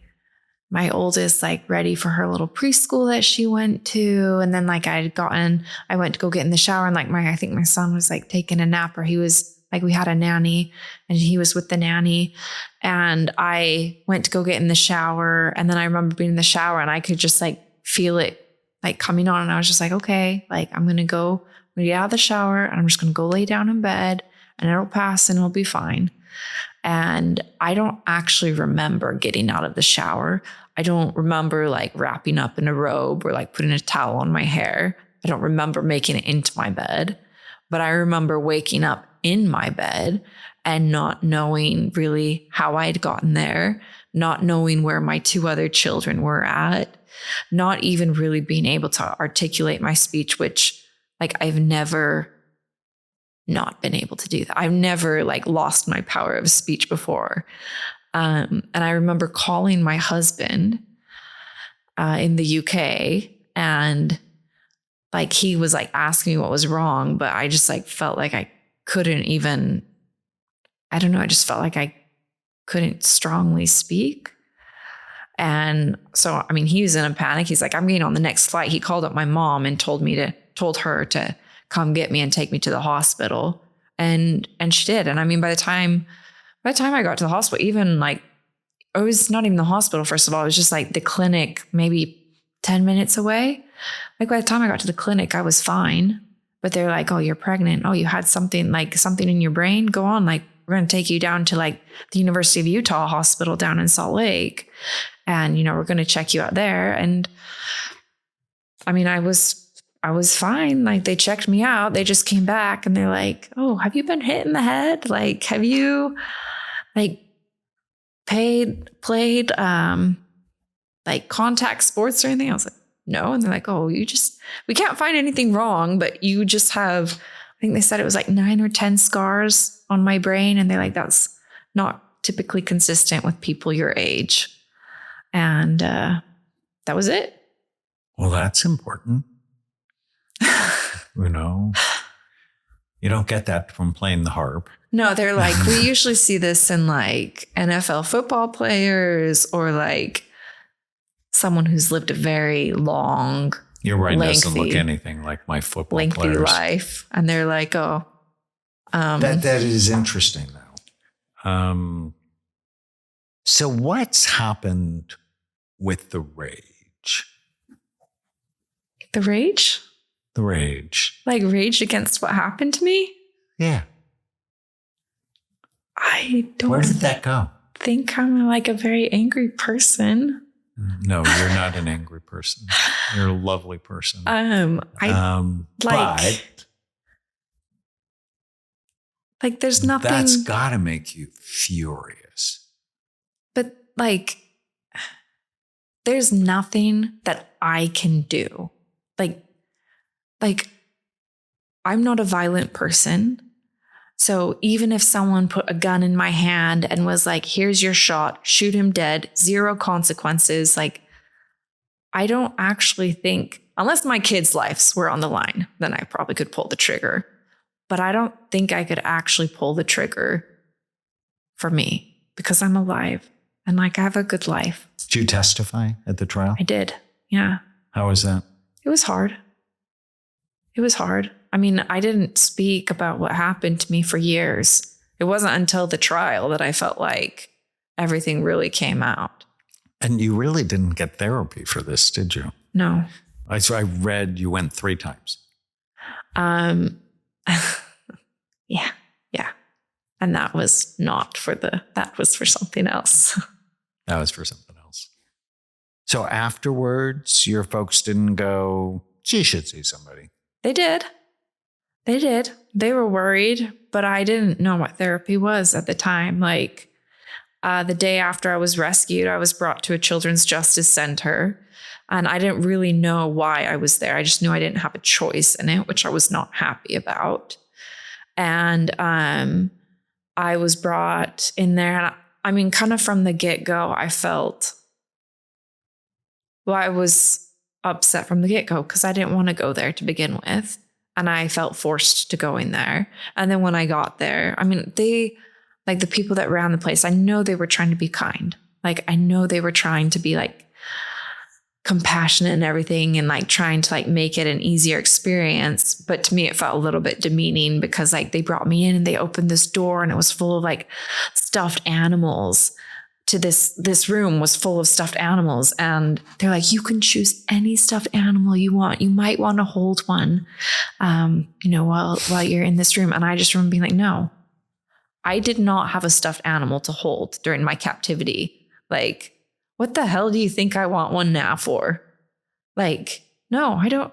oldest like ready for her little preschool that she went to. And then like I went to go get in the shower, and like I think my son was like taking a nap, or he was like, we had a nanny and he was with the nanny, and I went to go get in the shower. And then I remember being in the shower and I could just like feel it like coming on. And I was just like, okay, like I'm going to get out of the shower and I'm just going to go lay down in bed and it'll pass and it'll be fine. And I don't actually remember getting out of the shower. I don't remember like wrapping up in a robe or like putting a towel on my hair. I don't remember making it into my bed, but I remember waking up in my bed and not knowing really how I had gotten there, not knowing where my 2 other children were at, not even really being able to articulate my speech, which like I've never not been able to do that. I've never like lost my power of speech before. And I remember calling my husband in the UK, and like he was like asking me what was wrong, but I just like felt like I couldn't even, I don't know, I just felt like I couldn't strongly speak. And so, I mean, he was in a panic. He's like, I'm getting on the next flight. He called up my mom and told her to come get me and take me to the hospital. And she did. And I mean, by the time I got to the hospital, even like, it was not even the hospital, first of all, it was just like the clinic, maybe 10 minutes away. Like by the time I got to the clinic, I was fine. But they're like, oh, you're pregnant. Oh, you had something in your brain. Go on. Like, we're going to take you down to like the University of Utah hospital down in Salt Lake. And, you know, we're going to check you out there. And I mean, I was fine. Like they checked me out. They just came back and they're like, oh, have you been hit in the head? Like, have you like played like contact sports or anything? I was like, no. And they're like, oh, we can't find anything wrong, but you just have, I think they said it was like 9 or 10 scars on my brain. And they're like, that's not typically consistent with people your age. And that was it.
Well, that's important. You know, you don't get that from playing the harp.
No, they're like, we usually see this in like NFL football players or like someone who's lived a very long,
your brain doesn't look anything like my football
lengthy
players.
life. And they're like, oh.
That is interesting though. So what's happened with the rage?
The rage?
The rage.
Like rage against what happened to me?
Yeah.
I don't.
Where did that go?
Think I'm like a very angry person.
No, you're not an angry person. You're a lovely person.
Like there's nothing.
That's got to make you furious.
But like, there's nothing that I can do. Like I'm not a violent person. So even if someone put a gun in my hand and was like, here's your shot, shoot him dead, 0 consequences, like, I don't actually think, unless my kids' lives were on the line, then I probably could pull the trigger. But I don't think I could actually pull the trigger for me because I'm alive and like I have a good life.
Did you testify at the trial?
I did. Yeah.
How was that?
It was hard. It was hard. I mean, I didn't speak about what happened to me for years. It wasn't until the trial that I felt like everything really came out.
And you really didn't get therapy for this, did you?
No.
I read you went 3 times.
Yeah. And that was not for that was for something else.
That was for something else. So afterwards, your folks didn't go, she should see somebody.
They did. They were worried, but I didn't know what therapy was at the time. Like the day after I was rescued, I was brought to a children's justice center. And I didn't really know why I was there. I just knew I didn't have a choice in it, which I was not happy about. And I was brought in there. And I mean, kind of from the get-go, I was upset from the get-go because I didn't want to go there to begin with. And I felt forced to go in there. And then when I got there, I mean, the people that ran the place, I know they were trying to be kind. Like, I know they were trying to be like compassionate and everything and like trying to like make it an easier experience. But to me, it felt a little bit demeaning because like they brought me in and they opened this door and it was full of like stuffed animals. To this room was full of stuffed animals. And they're like, you can choose any stuffed animal you want. You might want to hold one, while you're in this room. And I just remember being like, no, I did not have a stuffed animal to hold during my captivity. Like, what the hell do you think I want one now for? Like, no, I don't.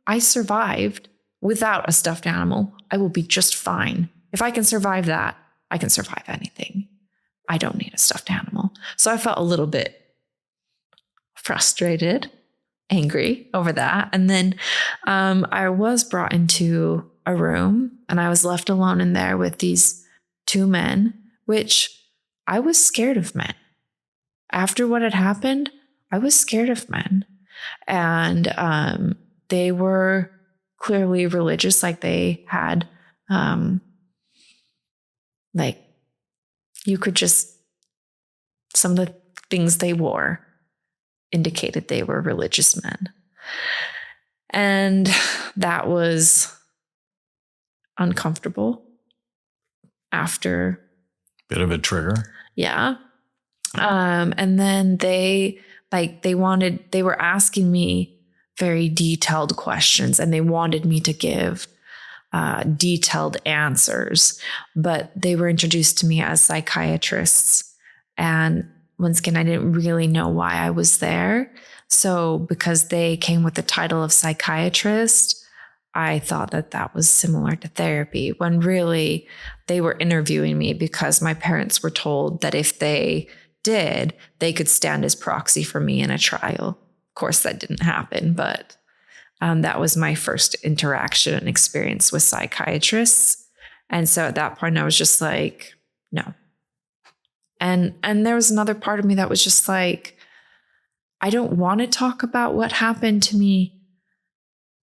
I survived without a stuffed animal. I will be just fine. If I can survive that, I can survive anything. I don't need a stuffed animal. So I felt a little bit frustrated, angry over that. And then I was brought into a room and I was left alone in there with these 2 men, which I was scared of men. After what had happened, I was scared of men. And they were clearly religious, like they had, like you could just, some of the things they wore indicated they were religious men. And that was uncomfortable after.
Bit of a trigger.
Yeah. And then they were asking me very detailed questions and they wanted me to give detailed answers, but they were introduced to me as psychiatrists. And once again, I didn't really know why I was there. So because they came with the title of psychiatrist, I thought that was similar to therapy, when really they were interviewing me because my parents were told that if they did, they could stand as proxy for me in a trial. Of course, that didn't happen, but that was my first interaction and experience with psychiatrists. And so at that point, I was just like, no. And there was another part of me that was just like, I don't want to talk about what happened to me.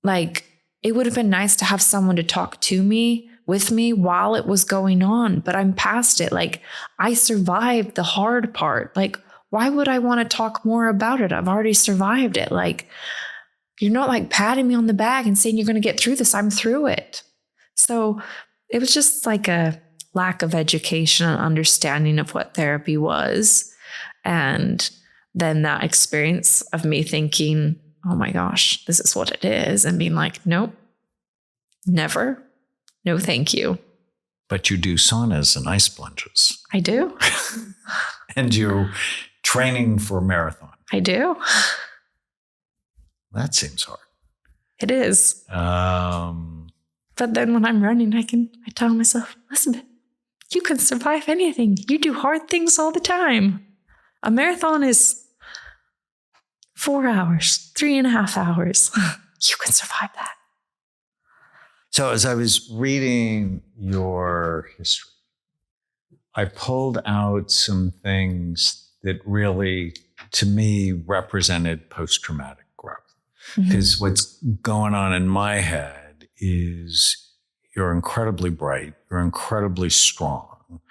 Like, it would have been nice to have someone to talk to me, with me while it was going on, but I'm past it. Like, I survived the hard part. Like, why would I want to talk more about it? I've already survived it. Like, you're not like patting me on the back and saying you're going to get through this. I'm through it. So it was just like a lack of education and understanding of what therapy was. And then that experience of me thinking, oh my gosh, this is what it is. And being like, nope, never. No, thank you.
But you do saunas and ice plunges.
I do.
And you're training for a marathon.
I do.
That seems hard.
It is. But then when I'm running, I tell myself, listen, you can survive anything. You do hard things all the time. A marathon is 4 hours, 3.5 hours. You can survive that.
So as I was reading your history, I pulled out some things that really, to me, represented post-traumatic growth. Because what's going on in my head is you're incredibly bright, you're incredibly strong,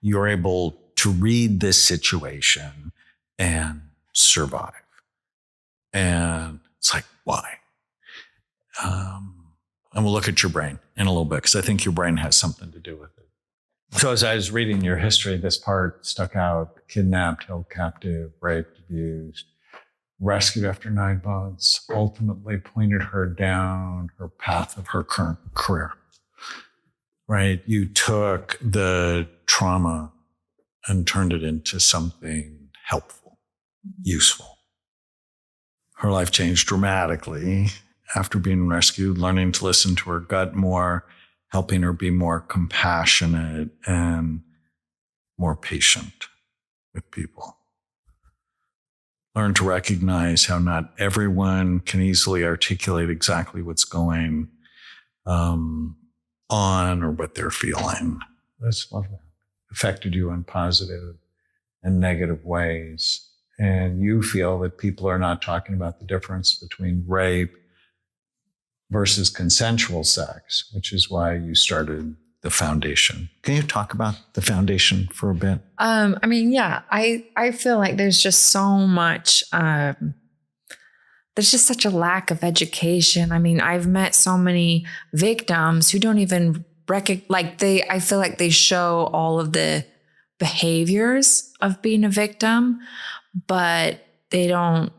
you're able to read this situation and survive. And it's like, why? And we'll look at your brain in a little bit, because I think your brain has something to do with it. So as I was reading your history, this part stuck out: kidnapped, held captive, raped, abused, rescued after 9 months, ultimately pointed her down her path of her current career, right? You took the trauma and turned it into something helpful, useful. Her life changed dramatically after being rescued, learning to listen to her gut more, helping her be more compassionate and more patient with people. Learn to recognize how not everyone can easily articulate exactly what's going on or what they're feeling. That's what affected you in positive and negative ways. And you feel that people are not talking about the difference between rape versus consensual sex, which is why you started the foundation. Can you talk about the foundation for a bit?
I feel like there's just so much, there's just such a lack of education. I mean, I've met so many victims who don't even I feel like they show all of the behaviors of being a victim, but they don't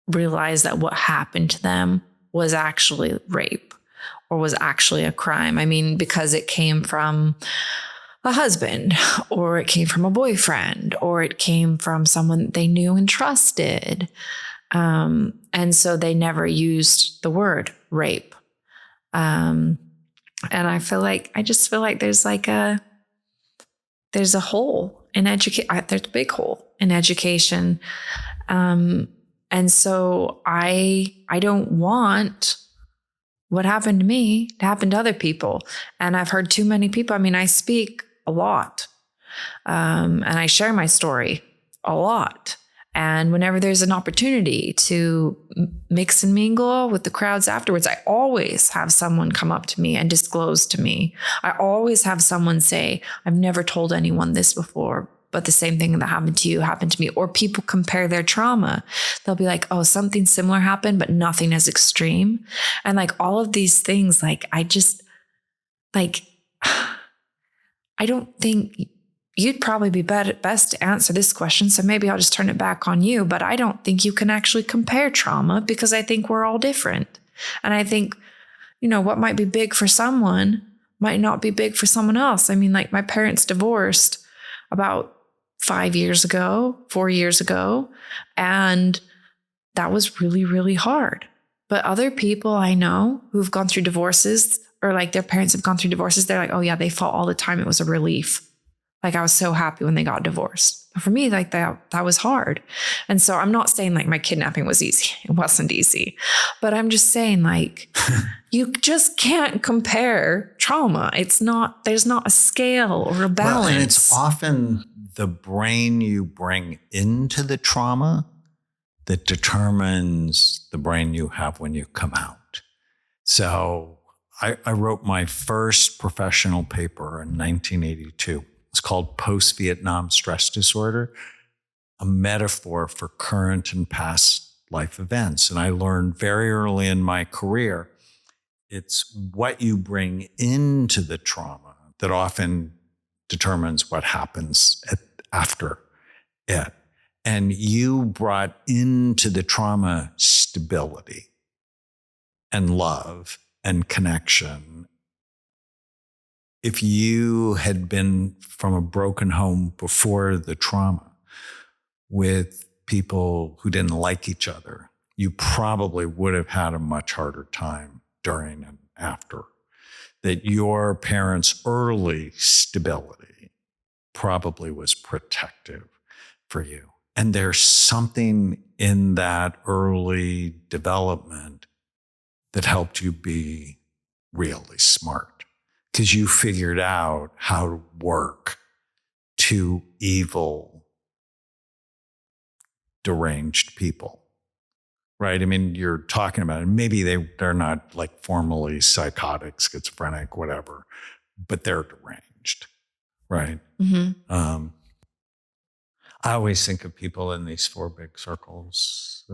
realize that what happened to them was actually rape or was actually a crime. I mean, because it came from a husband, or it came from a boyfriend, or it came from someone they knew and trusted. And so they never used the word rape. And I just feel like there's a hole in education. There's a big hole in education. And so I don't want what happened to me to happen to other people. And I've heard too many people. I mean, I speak a lot, and I share my story a lot. And whenever there's an opportunity to mix and mingle with the crowds afterwards, I always have someone come up to me and disclose to me. I always have someone say, I've never told anyone this before, but the same thing that happened to you happened to me. Or people compare their trauma. They'll be like, oh, something similar happened, but nothing as extreme. And like all of these things, I don't think you'd probably be best to answer this question. So maybe I'll just turn it back on you. But I don't think you can actually compare trauma, because I think we're all different. And I think, what might be big for someone might not be big for someone else. I mean, like my parents divorced about 4 years ago. And that was really, really hard. But other people I know who've gone through divorces, or like their parents have gone through divorces, they're like, oh yeah, they fought all the time. It was a relief. Like I was so happy when they got divorced. But for me, like that was hard. And so I'm not saying like my kidnapping was easy. It wasn't easy. But I'm just saying like, you just can't compare trauma. There's not a scale or a balance.
Well, and it's often the brain you bring into the trauma that determines the brain you have when you come out. So I wrote my first professional paper in 1982. It's called Post-Vietnam Stress Disorder, a metaphor for current and past life events. And I learned very early in my career, it's what you bring into the trauma that often determines what happens after it. And you brought into the trauma stability and love and connection. If you had been from a broken home before the trauma with people who didn't like each other, you probably would have had a much harder time during and after. That your parents' early stability probably was protective for you. And there's something in that early development that helped you be really smart because you figured out how to work two evil, deranged people, right? I mean, you're talking about it. Maybe they're not like formally psychotic, schizophrenic, whatever, but they're deranged, right?
Mm-hmm.
I always think of people in these four big circles.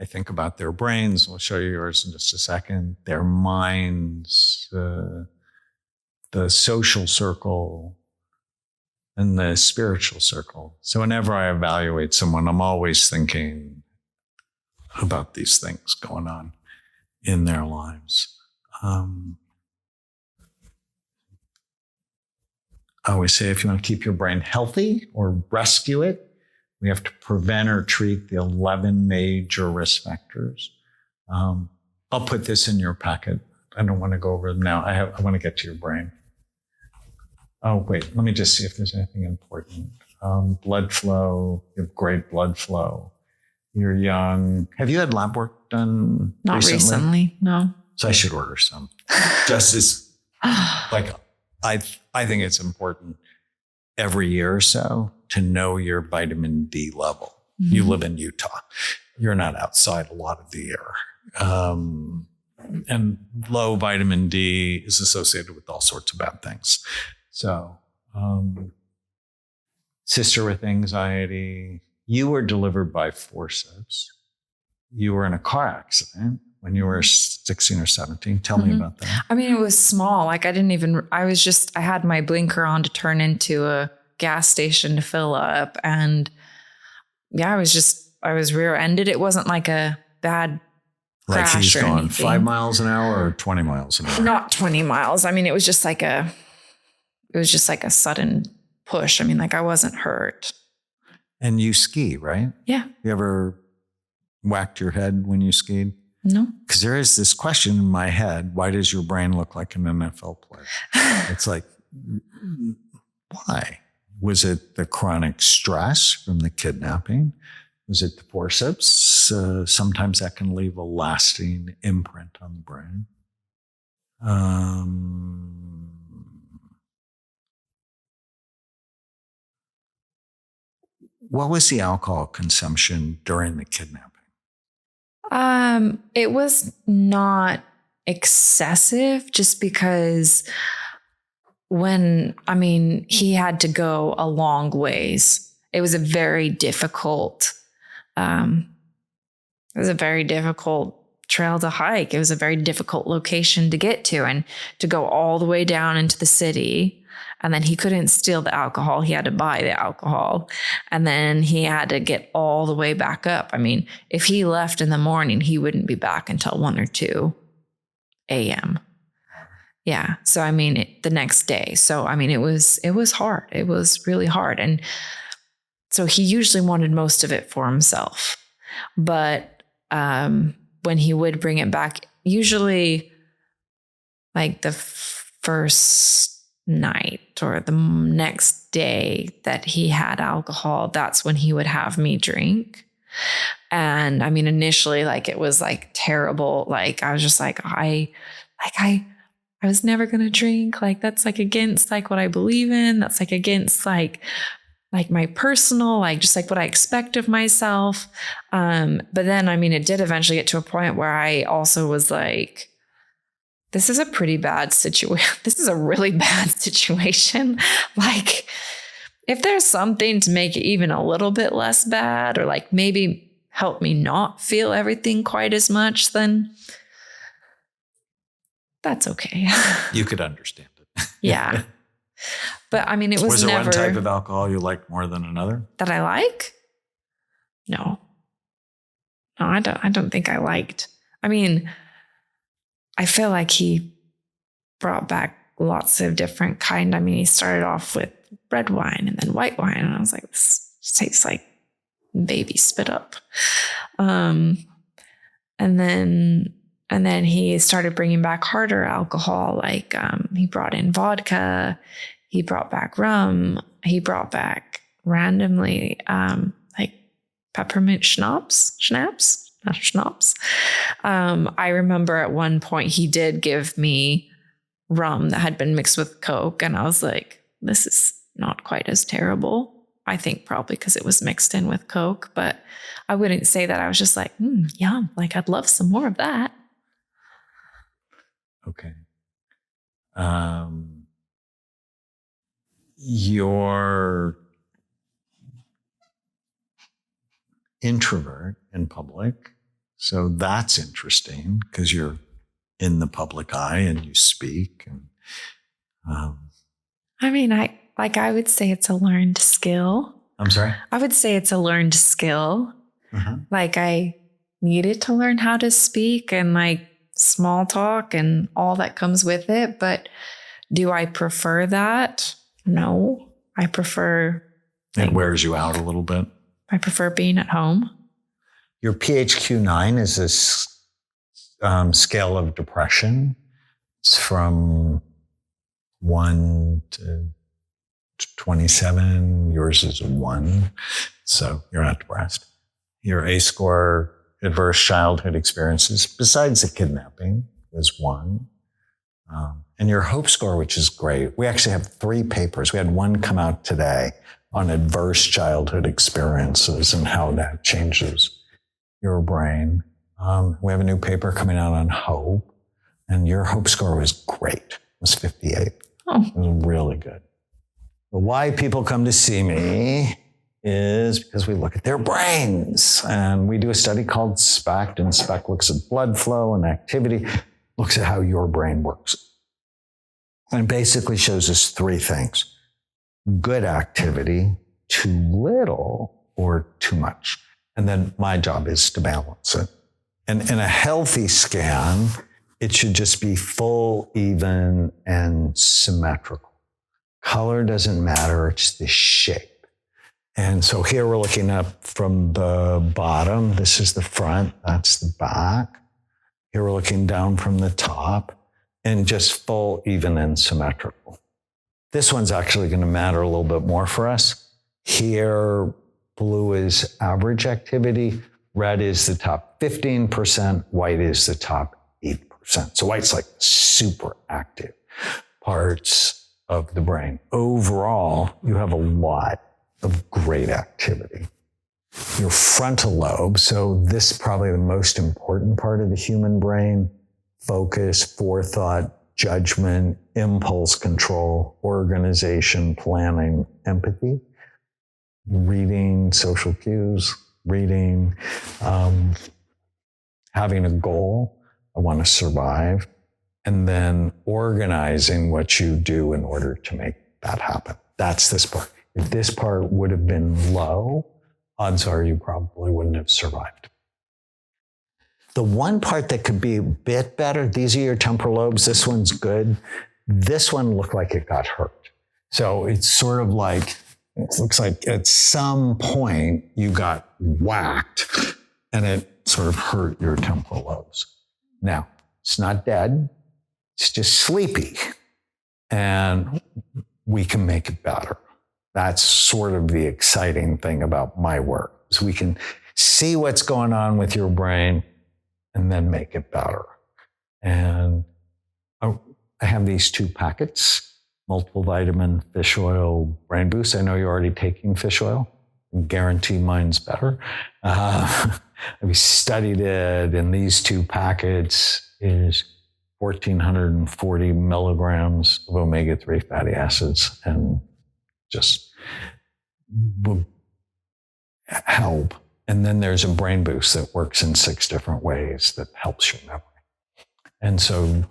I think about their brains. I'll show you yours in just a second. Their minds, the social circle, and the spiritual circle. So whenever I evaluate someone, I'm always thinking about these things going on in their lives. I always say, if you want to keep your brain healthy or rescue it, we have to prevent or treat the 11 major risk factors. I'll put this in your packet. I don't want to go over them now. I want to get to your brain. Oh, wait, let me just see if there's anything important. Blood flow, you have great blood flow. You're young. Have you had lab work done
Not recently, no.
So I should order some. Just as, like, I think it's important every year or so to know your vitamin D level. Mm-hmm. You live in Utah. You're not outside a lot of the year. And low vitamin D is associated with all sorts of bad things. So, sister with anxiety, you were delivered by forceps. You were in a car accident when you were 16 or 17. Tell me about that.
I mean, it was small. Like I had my blinker on to turn into a gas station to fill up. And yeah, I was rear-ended. It wasn't like a bad crash
like he's
or
going
anything.
5 miles an hour or 20 miles an hour?
Not 20 miles. I mean, it was just like a sudden push. I mean, like I wasn't hurt.
And you ski, right?
Yeah.
You ever whacked your head when you skied?
No.
Because there is this question in my head, why does your brain look like an NFL player? It's like, why? Was it the chronic stress from the kidnapping? Was it the forceps? Sometimes that can leave a lasting imprint on the brain. What was the alcohol consumption during the kidnapping?
It was not excessive just because he had to go a long ways. It was a very difficult, trail to hike. It was a very difficult location to get to and to go all the way down into the city. And then he couldn't steal the alcohol. He had to buy the alcohol. And then he had to get all the way back up. I mean, if he left in the morning, he wouldn't be back until 1 or 2 a.m. Yeah. So, I mean, the next day. So, I mean, it was hard. It was really hard. And so he usually wanted most of it for himself. But when he would bring it back, usually like the first night or the next day that he had alcohol, that's when he would have me drink. And I mean, initially, like, it was like terrible. Like, I was just like, I was never going to drink. Like, that's like against like what I believe in. That's like against like my personal, like just like what I expect of myself. But then, I mean, it did eventually get to a point where I also was like, this is a pretty bad situation. This is a really bad situation. Like, if there's something to make it even a little bit less bad, or like maybe help me not feel everything quite as much, then that's okay.
You could understand it.
Yeah. But I mean, it was
there
never
one type of alcohol you liked more than another?
that I like? No, I don't think I liked. I mean, I feel like he brought back lots of different kind. I mean, he started off with red wine and then white wine. And I was like, this tastes like baby spit up. And then he started bringing back harder alcohol. Like, he brought in vodka, he brought back rum, he brought back randomly, like peppermint schnapps. not schnapps. I remember at one point he did give me rum that had been mixed with Coke. And I was like, this is not quite as terrible. I think probably because it was mixed in with Coke, but I wouldn't say that. I was just like, yum, like I'd love some more of that.
Okay. You're introvert in public. So that's interesting because you're in the public eye and you speak. And
I mean, I would say it's a learned skill.
I'm sorry?
I would say it's a learned skill. Like I needed to learn how to speak and like small talk and all that comes with it. But do I prefer that? No, I prefer.
It wears you out a little bit.
I prefer being at home.
Your PHQ-9 is this scale of depression. It's from 1 to 27. Yours is 1. So you're not depressed. Your A score, adverse childhood experiences, besides the kidnapping, is 1. And your hope score, which is great. We actually have 3 papers. We had one come out today on adverse childhood experiences and how that changes your brain. We have a new paper coming out on hope, and your hope score was great. It was 58.
Oh.
It was really good. But why people come to see me is because we look at their brains. And we do a study called SPECT, and SPECT looks at blood flow and activity, looks at how your brain works. And it basically shows us 3 things: good activity, too little, or too much. And then my job is to balance it. And in a healthy scan, it should just be full, even, and symmetrical. Color doesn't matter, it's the shape. And so here we're looking up from the bottom. This is the front, that's the back. Here we're looking down from the top, and just full, even, and symmetrical. This one's actually going to matter a little bit more for us. Here, blue is average activity, red is the top 15%, white is the top 8%. So white's like super active parts of the brain. Overall, you have a lot of great activity. Your frontal lobe, so this is probably the most important part of the human brain: focus, forethought, judgment, impulse control, organization, planning, empathy, reading social cues, reading, having a goal, I want to survive, and then organizing what you do in order to make that happen. That's this part. If this part would have been low, odds are you probably wouldn't have survived. The one part that could be a bit better, these are your temporal lobes. This one's good. This one looked like it got hurt. So it's sort of like, it looks like at some point you got whacked and it sort of hurt your temporal lobes. Now, it's not dead. It's just sleepy. And we can make it better. That's sort of the exciting thing about my work, is we can see what's going on with your brain and then make it better. And I have these 2 packets, multiple vitamin fish oil brain boost. I know you're already taking fish oil. I guarantee mine's better. We studied it, and these 2 packets is 1,440 milligrams of omega-3 fatty acids, and just will help. And then there's a brain boost that works in 6 different ways that helps your memory. And so,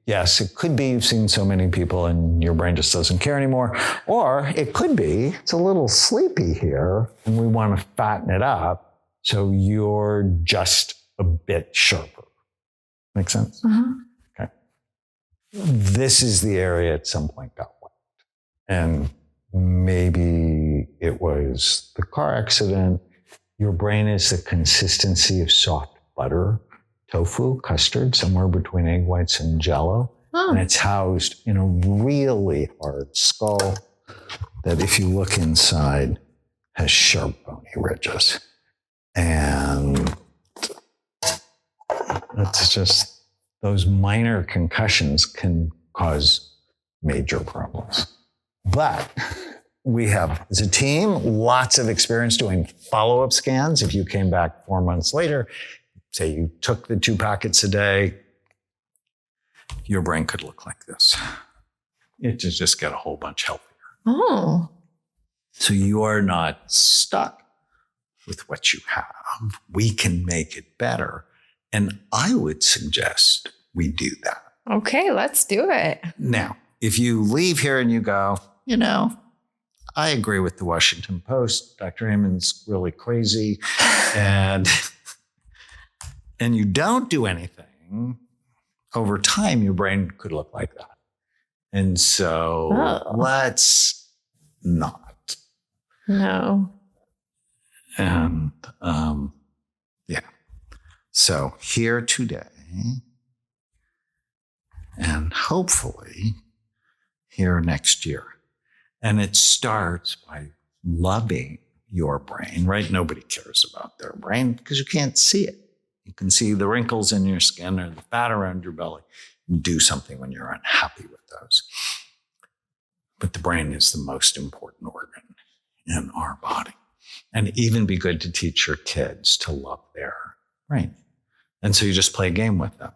yes, it could be you've seen so many people and your brain just doesn't care anymore. Or it could be it's a little sleepy here and we want to fatten it up so you're just a bit sharper. Make sense?
Uh-huh.
Okay. This is the area at some point got whacked. And maybe it was the car accident. Your brain is the consistency of soft butter, tofu, custard, somewhere between egg whites and Jell-O.
Oh.
And it's housed in a really hard skull that, if you look inside, has sharp bony ridges. And It's just those minor concussions can cause major problems. But we have, as a team, lots of experience doing follow-up scans. If you came back 4 months later, say you took the 2 packets a day, your brain could look like this. It just get a whole bunch healthier.
Oh.
So you are not stuck with what you have. We can make it better. And I would suggest we do that.
Okay, let's do it.
Now, if you leave here and you go, I agree with the Washington Post, Dr. Amon's really crazy, and you don't do anything, over time, your brain could look like that. And so let's not.
No.
And yeah. So here today, and hopefully here next year. And it starts by loving your brain, right? Nobody cares about their brain because you can't see it. You can see the wrinkles in your skin or the fat around your belly. Do something when you're unhappy with those. But the brain is the most important organ in our body. And even be good to teach your kids to love their brain. And so you just play a game with them.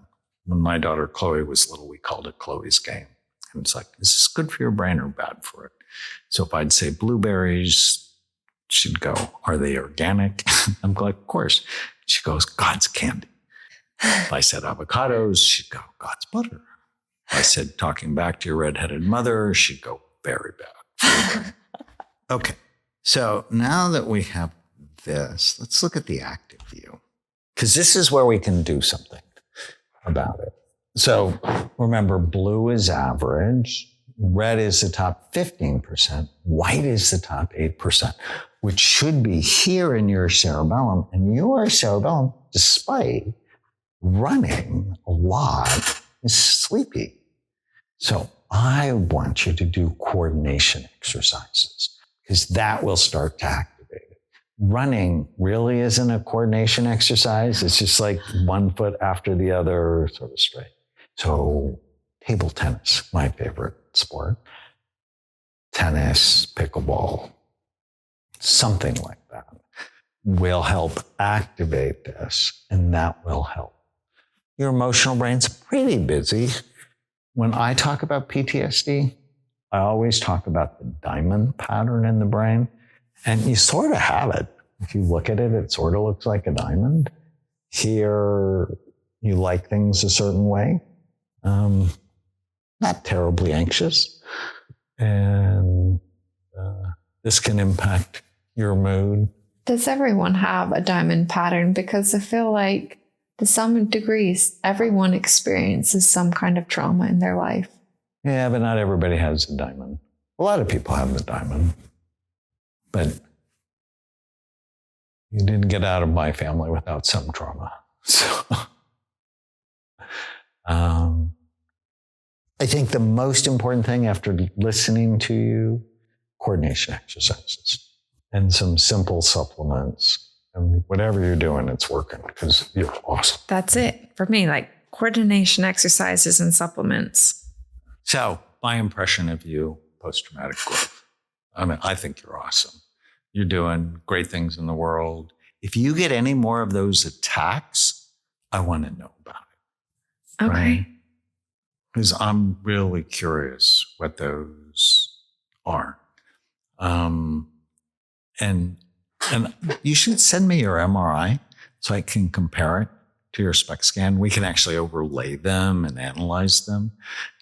When my daughter Chloe was little, we called it Chloe's game. And it's like, is this good for your brain or bad for it? So if I'd say blueberries, she'd go, are they organic? I'm like, of course. She goes, God's candy. If I said avocados, she'd go, God's butter. If I said talking back to your redheaded mother, she'd go, very bad. Okay. So now that we have this, let's look at the active view. Because this is where we can do something about it. So remember, blue is average, red is the top 15%, white is the top 8%, which should be here in your cerebellum. And your cerebellum, despite running a lot, is sleepy. So I want you to do coordination exercises because that will start to activate it. Running really isn't a coordination exercise. It's just like one foot after the other, sort of straight. So table tennis, my favorite sport. Tennis, pickleball, something like that will help activate this, and that will help. Your emotional brain's pretty busy. When I talk about PTSD, I always talk about the diamond pattern in the brain, and you sort of have it. If you look at it, it sort of looks like a diamond. Here, you like things a certain way. Not terribly anxious. And this can impact your mood.
Does everyone have a diamond pattern? Because I feel like to some degrees, everyone experiences some kind of trauma in their life.
Yeah, but not everybody has a diamond. A lot of people have the diamond. But you didn't get out of my family without some trauma. So I think the most important thing after listening to you, coordination exercises and some simple supplements. And whatever you're doing, it's working because you're awesome.
That's it for me, like coordination exercises and supplements.
So my impression of you, post-traumatic growth. I mean, I think you're awesome. You're doing great things in the world. If you get any more of those attacks, I want to know about it.
Okay.
Right? Because I'm really curious what those are. And you should send me your MRI so I can compare it to your SPECT scan. We can actually overlay them and analyze them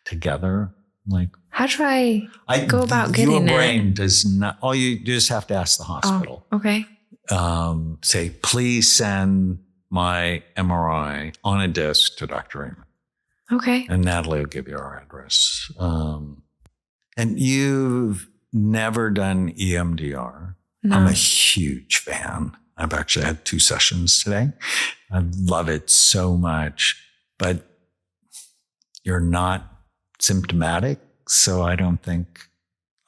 together. Like,
how do I go about getting it?
Your brain does not. All you just have to ask the hospital.
Oh, okay.
Say, please send my MRI on a disc to Dr. Amon.
Okay.
And Natalie will give you our address. And you've never done EMDR.
No.
I'm a huge fan. I've actually had 2 sessions today. I love it so much, but you're not symptomatic, so I don't think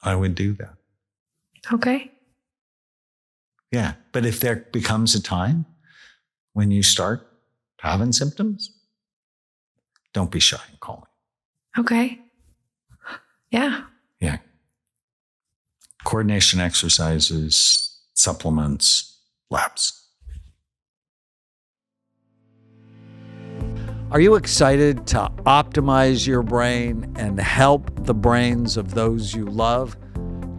I would do that.
Okay.
Yeah, but if there becomes a time when you start having symptoms, Don't be shy in calling.
Okay. Yeah.
Yeah. Coordination exercises, supplements, labs.
Are you excited to optimize your brain and help the brains of those you love?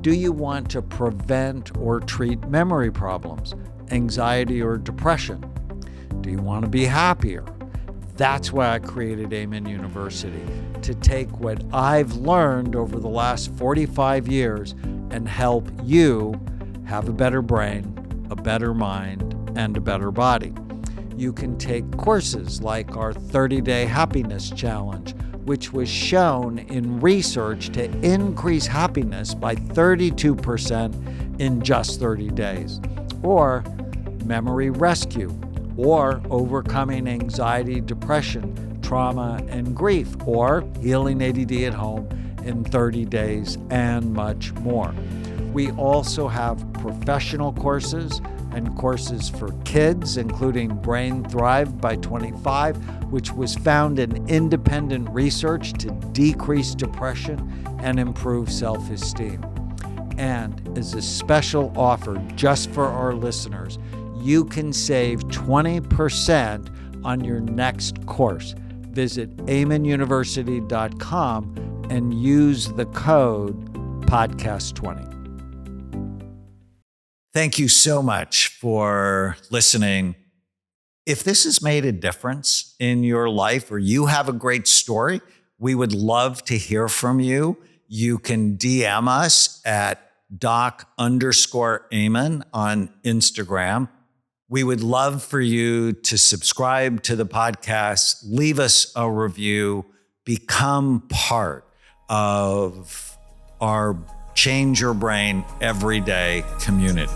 Do you want to prevent or treat memory problems, anxiety, or depression? Do you want to be happier? That's why I created Amen University, to take what I've learned over the last 45 years and help you have a better brain, a better mind, and a better body. You can take courses like our 30-day happiness challenge, which was shown in research to increase happiness by 32% in just 30 days, or memory rescue, or overcoming anxiety, depression, trauma, and grief, or healing ADD at home in 30 days, and much more. We also have professional courses and courses for kids, including Brain Thrive by 25, which was found in independent research to decrease depression and improve self-esteem. And as a special offer just for our listeners, you can save 20% on your next course. Visit amenuniversity.com and use the code podcast20.
Thank you so much for listening. If this has made a difference in your life or you have a great story, we would love to hear from you. You can DM us at doc_Amen on Instagram. We would love for you to subscribe to the podcast, leave us a review, become part of our Change Your Brain Everyday community.